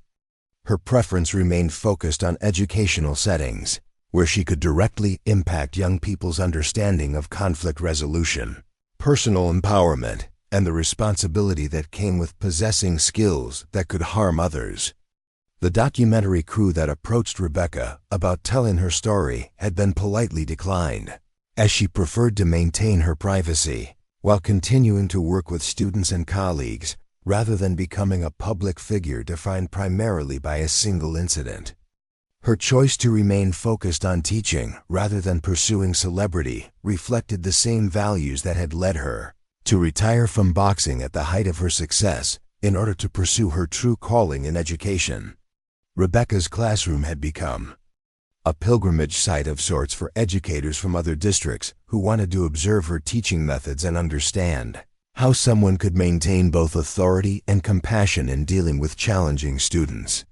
Her preference remained focused on educational settings, where she could directly impact young people's understanding of conflict resolution, personal empowerment, and the responsibility that came with possessing skills that could harm others. The documentary crew that approached Rebecca about telling her story had been politely declined, as she preferred to maintain her privacy while continuing to work with students and colleagues rather than becoming a public figure defined primarily by a single incident. Her choice to remain focused on teaching rather than pursuing celebrity reflected the same values that had led her to retire from boxing at the height of her success in order to pursue her true calling in education. Rebecca's classroom had become a pilgrimage site of sorts for educators from other districts who wanted to observe her teaching methods and understand how someone could maintain both authority and compassion in dealing with challenging students.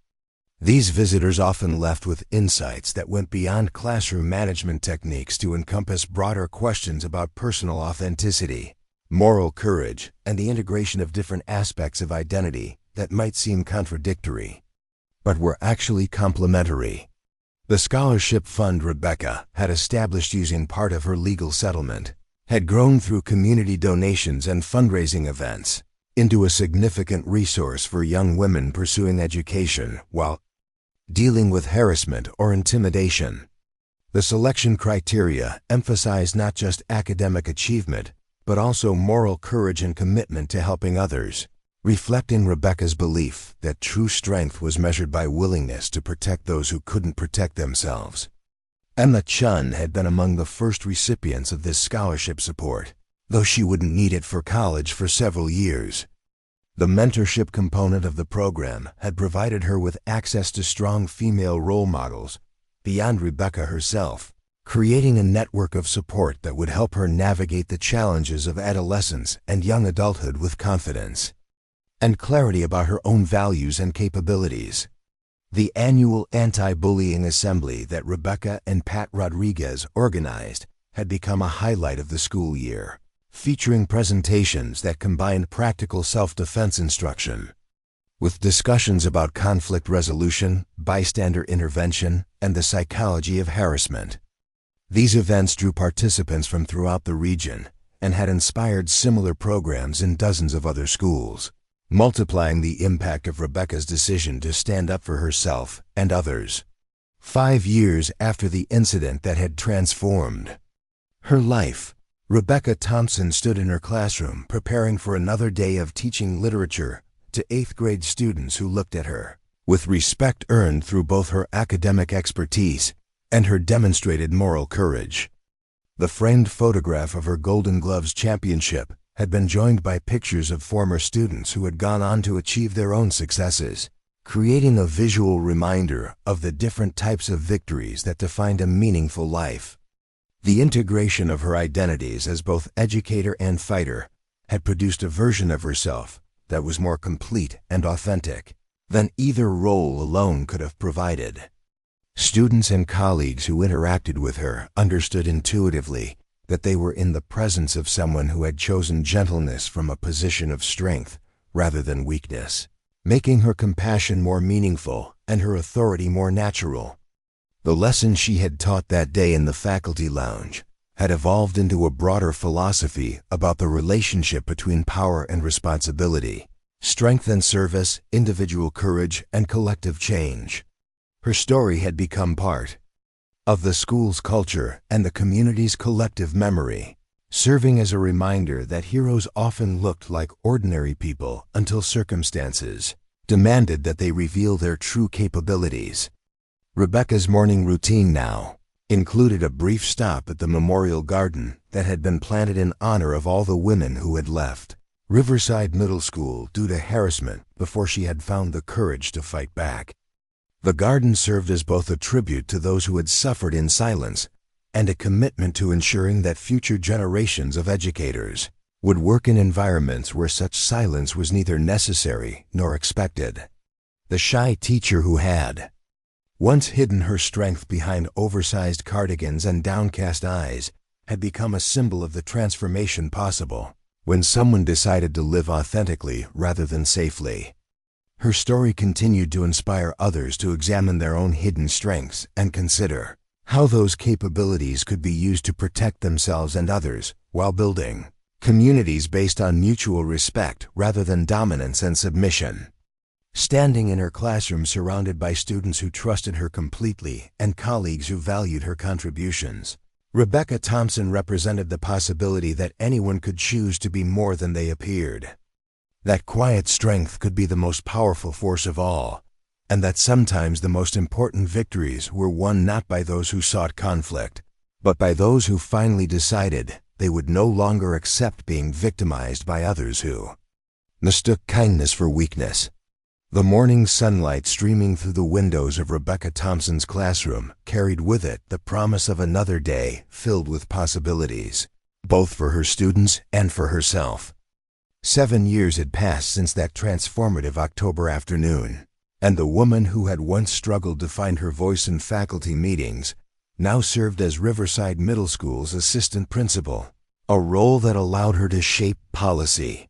These visitors often left with insights that went beyond classroom management techniques to encompass broader questions about personal authenticity, moral courage, and the integration of different aspects of identity that might seem contradictory, but were actually complementary. The scholarship fund Rebecca had established using part of her legal settlement had grown through community donations and fundraising events into a significant resource for young women pursuing education while dealing with harassment or intimidation. The selection criteria emphasized not just academic achievement, but also moral courage and commitment to helping others, reflecting Rebecca's belief that true strength was measured by willingness to protect those who couldn't protect themselves. Emma Chun had been among the first recipients of this scholarship support, though she wouldn't need it for college for several years. The mentorship component of the program had provided her with access to strong female role models beyond Rebecca herself, creating a network of support that would help her navigate the challenges of adolescence and young adulthood with confidence and clarity about her own values and capabilities. The annual anti-bullying assembly that Rebecca and Pat Rodriguez organized had become a highlight of the school year, featuring presentations that combined practical self-defense instruction with discussions about conflict resolution, bystander intervention, and the psychology of harassment. These events drew participants from throughout the region and had inspired similar programs in dozens of other schools, multiplying the impact of Rebecca's decision to stand up for herself and others. 5 years after the incident that had transformed her life, Rebecca Thompson stood in her classroom preparing for another day of teaching literature to 8th grade students who looked at her with respect earned through both her academic expertise and her demonstrated moral courage. The framed photograph of her Golden Gloves championship had been joined by pictures of former students who had gone on to achieve their own successes, creating a visual reminder of the different types of victories that defined a meaningful life. The integration of her identities as both educator and fighter had produced a version of herself that was more complete and authentic than either role alone could have provided. Students and colleagues who interacted with her understood intuitively that they were in the presence of someone who had chosen gentleness from a position of strength rather than weakness, making her compassion more meaningful and her authority more natural. The lesson she had taught that day in the faculty lounge had evolved into a broader philosophy about the relationship between power and responsibility, strength and service, individual courage, and collective change. Her story had become part of the school's culture and the community's collective memory, serving as a reminder that heroes often looked like ordinary people until circumstances demanded that they reveal their true capabilities. Rebecca's morning routine now included a brief stop at the memorial garden that had been planted in honor of all the women who had left Riverside Middle School due to harassment before she had found the courage to fight back. The garden served as both a tribute to those who had suffered in silence and a commitment to ensuring that future generations of educators would work in environments where such silence was neither necessary nor expected. The shy teacher who had once hidden her strength behind oversized cardigans and downcast eyes had become a symbol of the transformation possible when someone decided to live authentically rather than safely. Her story continued to inspire others to examine their own hidden strengths and consider how those capabilities could be used to protect themselves and others while building communities based on mutual respect rather than dominance and submission. Standing in her classroom surrounded by students who trusted her completely and colleagues who valued her contributions, Rebecca Thompson represented the possibility that anyone could choose to be more than they appeared. That quiet strength could be the most powerful force of all, and that sometimes the most important victories were won not by those who sought conflict, but by those who finally decided they would no longer accept being victimized by others who mistook kindness for weakness. The morning sunlight streaming through the windows of Rebecca Thompson's classroom carried with it the promise of another day filled with possibilities, both for her students and for herself. 7 years had passed since that transformative October afternoon, and the woman who had once struggled to find her voice in faculty meetings now served as Riverside Middle School's assistant principal, a role that allowed her to shape policy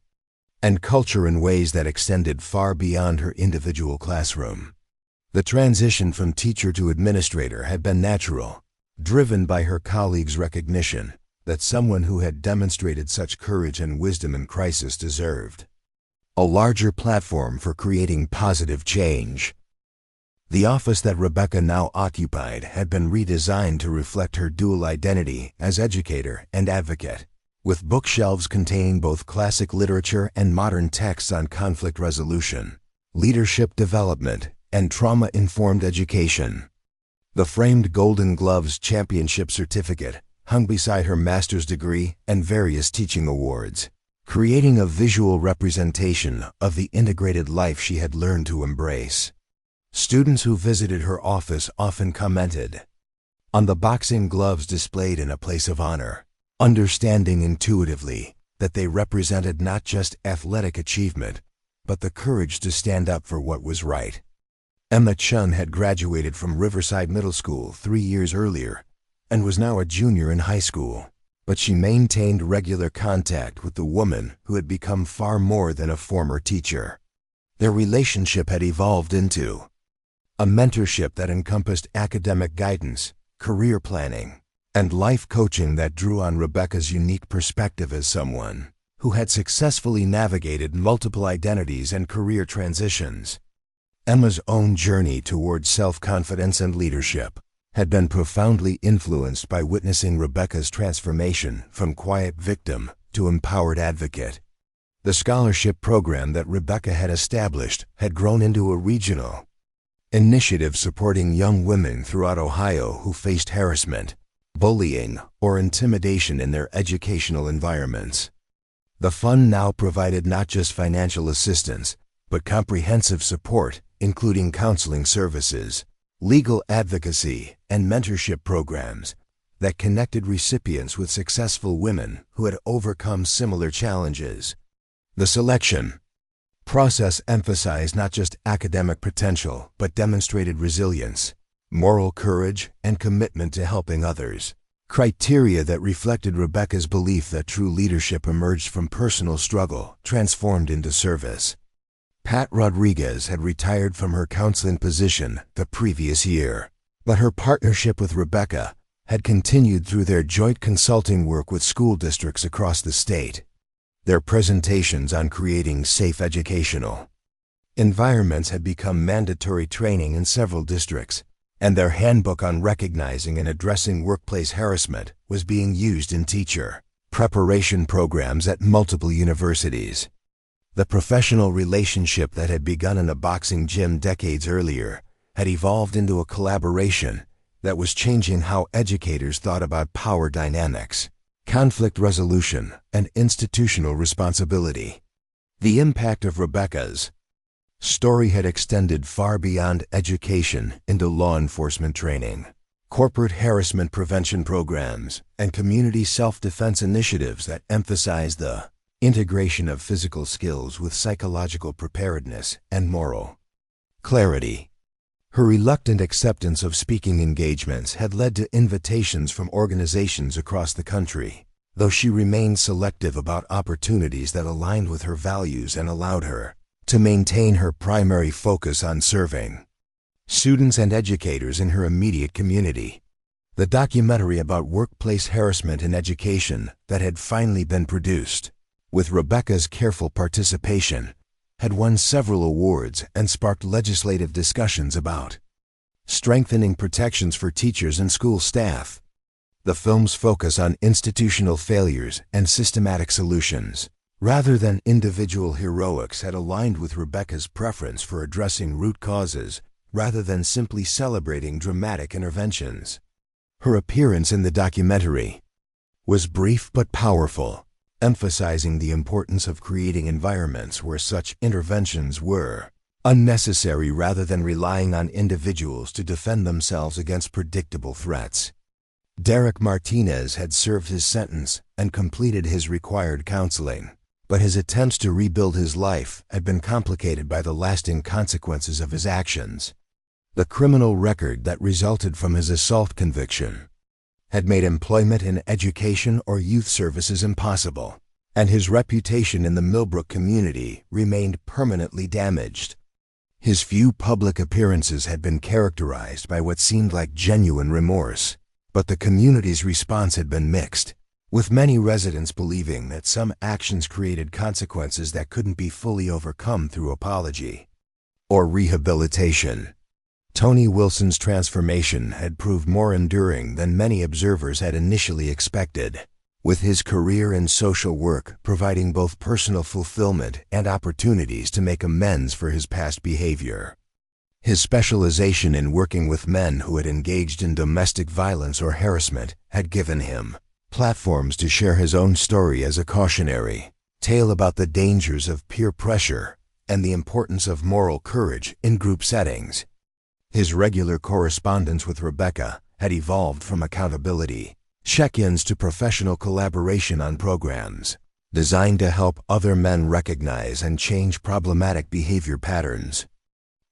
and culture in ways that extended far beyond her individual classroom. The transition from teacher to administrator had been natural, driven by her colleagues' recognition that someone who had demonstrated such courage and wisdom in crisis deserved a larger platform for creating positive change. The office that Rebecca now occupied had been redesigned to reflect her dual identity as educator and advocate, with bookshelves containing both classic literature and modern texts on conflict resolution, leadership development, and trauma-informed education. The framed Golden Gloves Championship certificate hung beside her master's degree and various teaching awards, creating a visual representation of the integrated life she had learned to embrace. Students who visited her office often commented on the boxing gloves displayed in a place of honor, understanding intuitively that they represented not just athletic achievement, but the courage to stand up for what was right. Emma Chun had graduated from Riverside Middle School 3 years earlier and was now a junior in high school, but she maintained regular contact with the woman who had become far more than a former teacher. Their relationship had evolved into a mentorship that encompassed academic guidance, career planning, and life coaching that drew on Rebecca's unique perspective as someone who had successfully navigated multiple identities and career transitions. Emma's own journey towards self-confidence and leadership had been profoundly influenced by witnessing Rebecca's transformation from quiet victim to empowered advocate. The scholarship program that Rebecca had established had grown into a regional initiative supporting young women throughout Ohio who faced harassment, bullying, or intimidation in their educational environments. The fund now provided not just financial assistance, but comprehensive support, including counseling services, legal advocacy, and mentorship programs that connected recipients with successful women who had overcome similar challenges. The selection process emphasized not just academic potential, but demonstrated resilience, moral courage, and commitment to helping others, criteria that reflected Rebecca's belief that true leadership emerged from personal struggle, transformed into service. Pat Rodriguez had retired from her counseling position the previous year, but her partnership with Rebecca had continued through their joint consulting work with school districts across the state. Their presentations on creating safe educational environments had become mandatory training in several districts, and their handbook on recognizing and addressing workplace harassment was being used in teacher preparation programs at multiple universities. The professional relationship that had begun in a boxing gym decades earlier had evolved into a collaboration that was changing how educators thought about power dynamics, conflict resolution, and institutional responsibility. The impact of Rebecca's story had extended far beyond education into law enforcement training, corporate harassment prevention programs, and community self-defense initiatives that emphasized the integration of physical skills with psychological preparedness and moral clarity. Her reluctant acceptance of speaking engagements had led to invitations from organizations across the country, though she remained selective about opportunities that aligned with her values and allowed her to maintain her primary focus on serving students and educators in her immediate community. The documentary about workplace harassment in education that had finally been produced, with Rebecca's careful participation, had won several awards and sparked legislative discussions about strengthening protections for teachers and school staff. The film's focus on institutional failures and systematic solutions, rather than individual heroics, had aligned with Rebecca's preference for addressing root causes rather than simply celebrating dramatic interventions. Her appearance in the documentary was brief but powerful, emphasizing the importance of creating environments where such interventions were unnecessary rather than relying on individuals to defend themselves against predictable threats. Derek Martinez had served his sentence and completed his required counseling, but his attempts to rebuild his life had been complicated by the lasting consequences of his actions. The criminal record that resulted from his assault conviction had made employment in education or youth services impossible, and his reputation in the Millbrook community remained permanently damaged. His few public appearances had been characterized by what seemed like genuine remorse, but the community's response had been mixed, with many residents believing that some actions created consequences that couldn't be fully overcome through apology or rehabilitation. Tony Wilson's transformation had proved more enduring than many observers had initially expected, with his career in social work providing both personal fulfillment and opportunities to make amends for his past behavior. His specialization in working with men who had engaged in domestic violence or harassment had given him platforms to share his own story as a cautionary tale about the dangers of peer pressure and the importance of moral courage in group settings. His regular correspondence with Rebecca had evolved from accountability check-ins to professional collaboration on programs designed to help other men recognize and change problematic behavior patterns.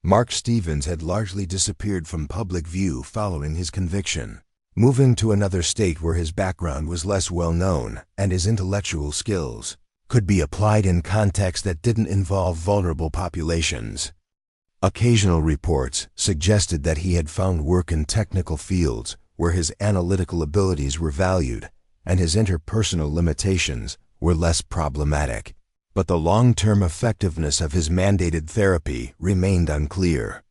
Mark Stevens had largely disappeared from public view following his conviction, moving to another state where his background was less well known and his intellectual skills could be applied in contexts that didn't involve vulnerable populations. Occasional reports suggested that he had found work in technical fields where his analytical abilities were valued and his interpersonal limitations were less problematic, but the long-term effectiveness of his mandated therapy remained unclear.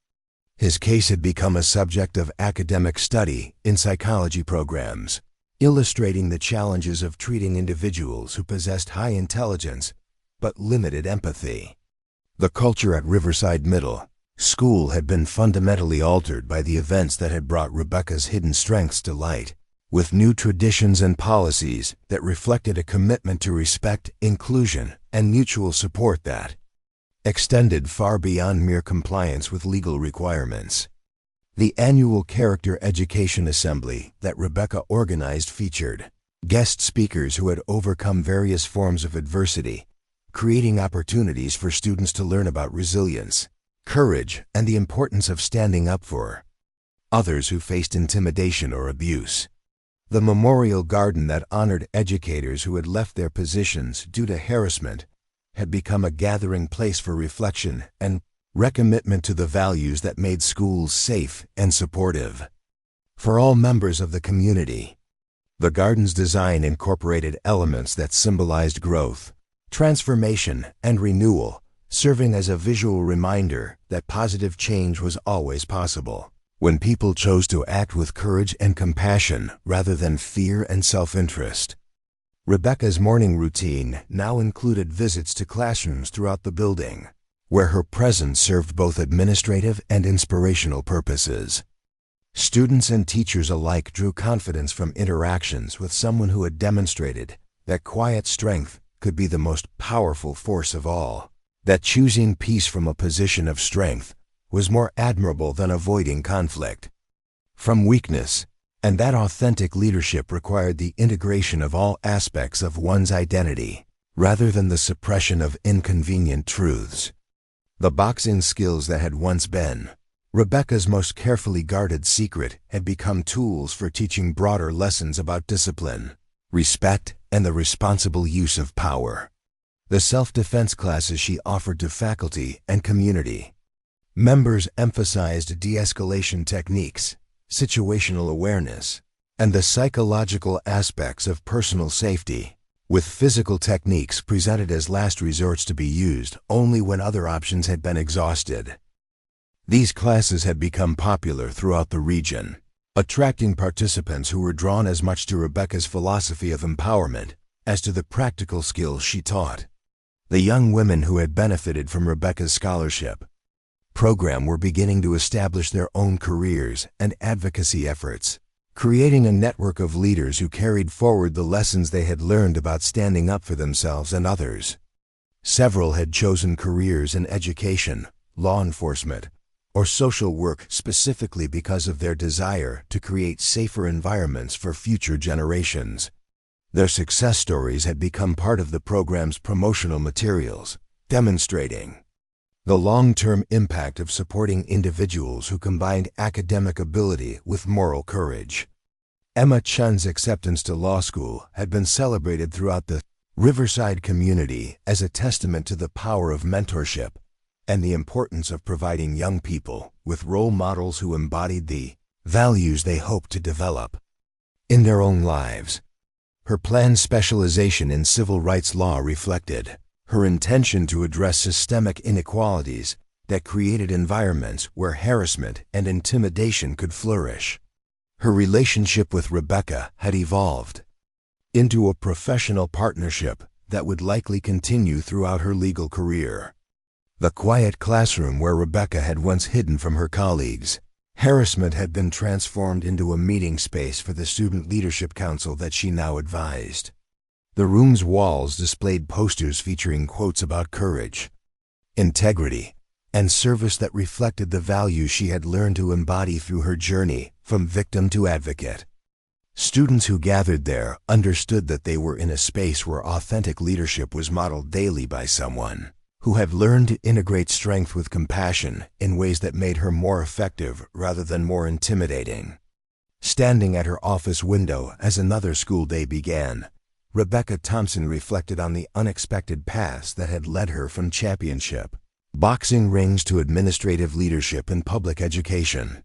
His case had become a subject of academic study in psychology programs, illustrating the challenges of treating individuals who possessed high intelligence but limited empathy. The culture at Riverside Middle School had been fundamentally altered by the events that had brought Rebecca's hidden strengths to light, with new traditions and policies that reflected a commitment to respect, inclusion, and mutual support that extended far beyond mere compliance with legal requirements. The annual Character Education Assembly that Rebecca organized featured guest speakers who had overcome various forms of adversity, creating opportunities for students to learn about resilience, courage, and the importance of standing up for others who faced intimidation or abuse. The memorial garden that honored educators who had left their positions due to harassment had become a gathering place for reflection and recommitment to the values that made schools safe and supportive for all members of the community. The garden's design incorporated elements that symbolized growth, transformation, and renewal, serving as a visual reminder that positive change was always possible when people chose to act with courage and compassion rather than fear and self-interest. Rebecca's morning routine now included visits to classrooms throughout the building, where her presence served both administrative and inspirational purposes. Students and teachers alike drew confidence from interactions with someone who had demonstrated that quiet strength could be the most powerful force of all, that choosing peace from a position of strength was more admirable than avoiding conflict from weakness, and that authentic leadership required the integration of all aspects of one's identity, rather than the suppression of inconvenient truths. The boxing skills that had once been Rebecca's most carefully guarded secret had become tools for teaching broader lessons about discipline, respect, and the responsible use of power. The self-defense classes she offered to faculty and community members emphasized de-escalation techniques, situational awareness, and the psychological aspects of personal safety, with physical techniques presented as last resorts to be used only when other options had been exhausted. These classes had become popular throughout the region, attracting participants who were drawn as much to Rebecca's philosophy of empowerment as to the practical skills she taught. The young women who had benefited from Rebecca's scholarship program were beginning to establish their own careers and advocacy efforts, creating a network of leaders who carried forward the lessons they had learned about standing up for themselves and others. Several had chosen careers in education, law enforcement, or social work specifically because of their desire to create safer environments for future generations. Their success stories had become part of the program's promotional materials, demonstrating the long-term impact of supporting individuals who combined academic ability with moral courage. Emma Chun's acceptance to law school had been celebrated throughout the Riverside community as a testament to the power of mentorship and the importance of providing young people with role models who embodied the values they hoped to develop in their own lives. Her planned specialization in civil rights law reflected her intention to address systemic inequalities that created environments where harassment and intimidation could flourish. Her relationship with Rebecca had evolved into a professional partnership that would likely continue throughout her legal career. The quiet classroom where Rebecca had once hidden from her colleagues, harassment had been transformed into a meeting space for the Student Leadership Council that she now advised. The room's walls displayed posters featuring quotes about courage, integrity, and service that reflected the values she had learned to embody through her journey from victim to advocate. Students who gathered there understood that they were in a space where authentic leadership was modeled daily by someone who had learned to integrate strength with compassion in ways that made her more effective rather than more intimidating. Standing at her office window as another school day began, Rebecca Thompson reflected on the unexpected paths that had led her from championship boxing rings to administrative leadership in public education.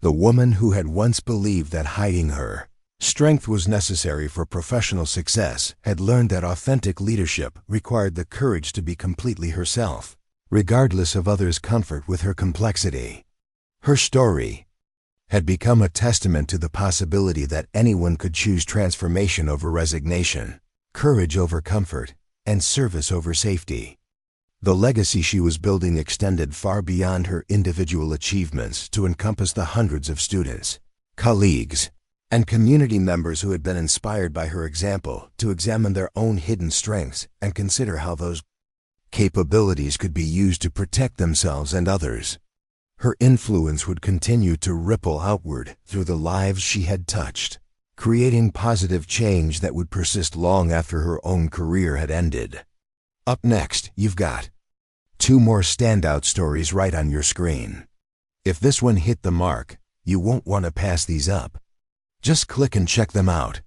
The woman who had once believed that hiding her strength was necessary for professional success had learned that authentic leadership required the courage to be completely herself, regardless of others' comfort with her complexity. Her story had become a testament to the possibility that anyone could choose transformation over resignation, courage over comfort, and service over safety. The legacy she was building extended far beyond her individual achievements to encompass the hundreds of students, colleagues, and community members who had been inspired by her example to examine their own hidden strengths and consider how those capabilities could be used to protect themselves and others. Her influence would continue to ripple outward through the lives she had touched, creating positive change that would persist long after her own career had ended. Up next, you've got 2 more standout stories right on your screen. If this one hit the mark, you won't want to pass these up. Just click and check them out.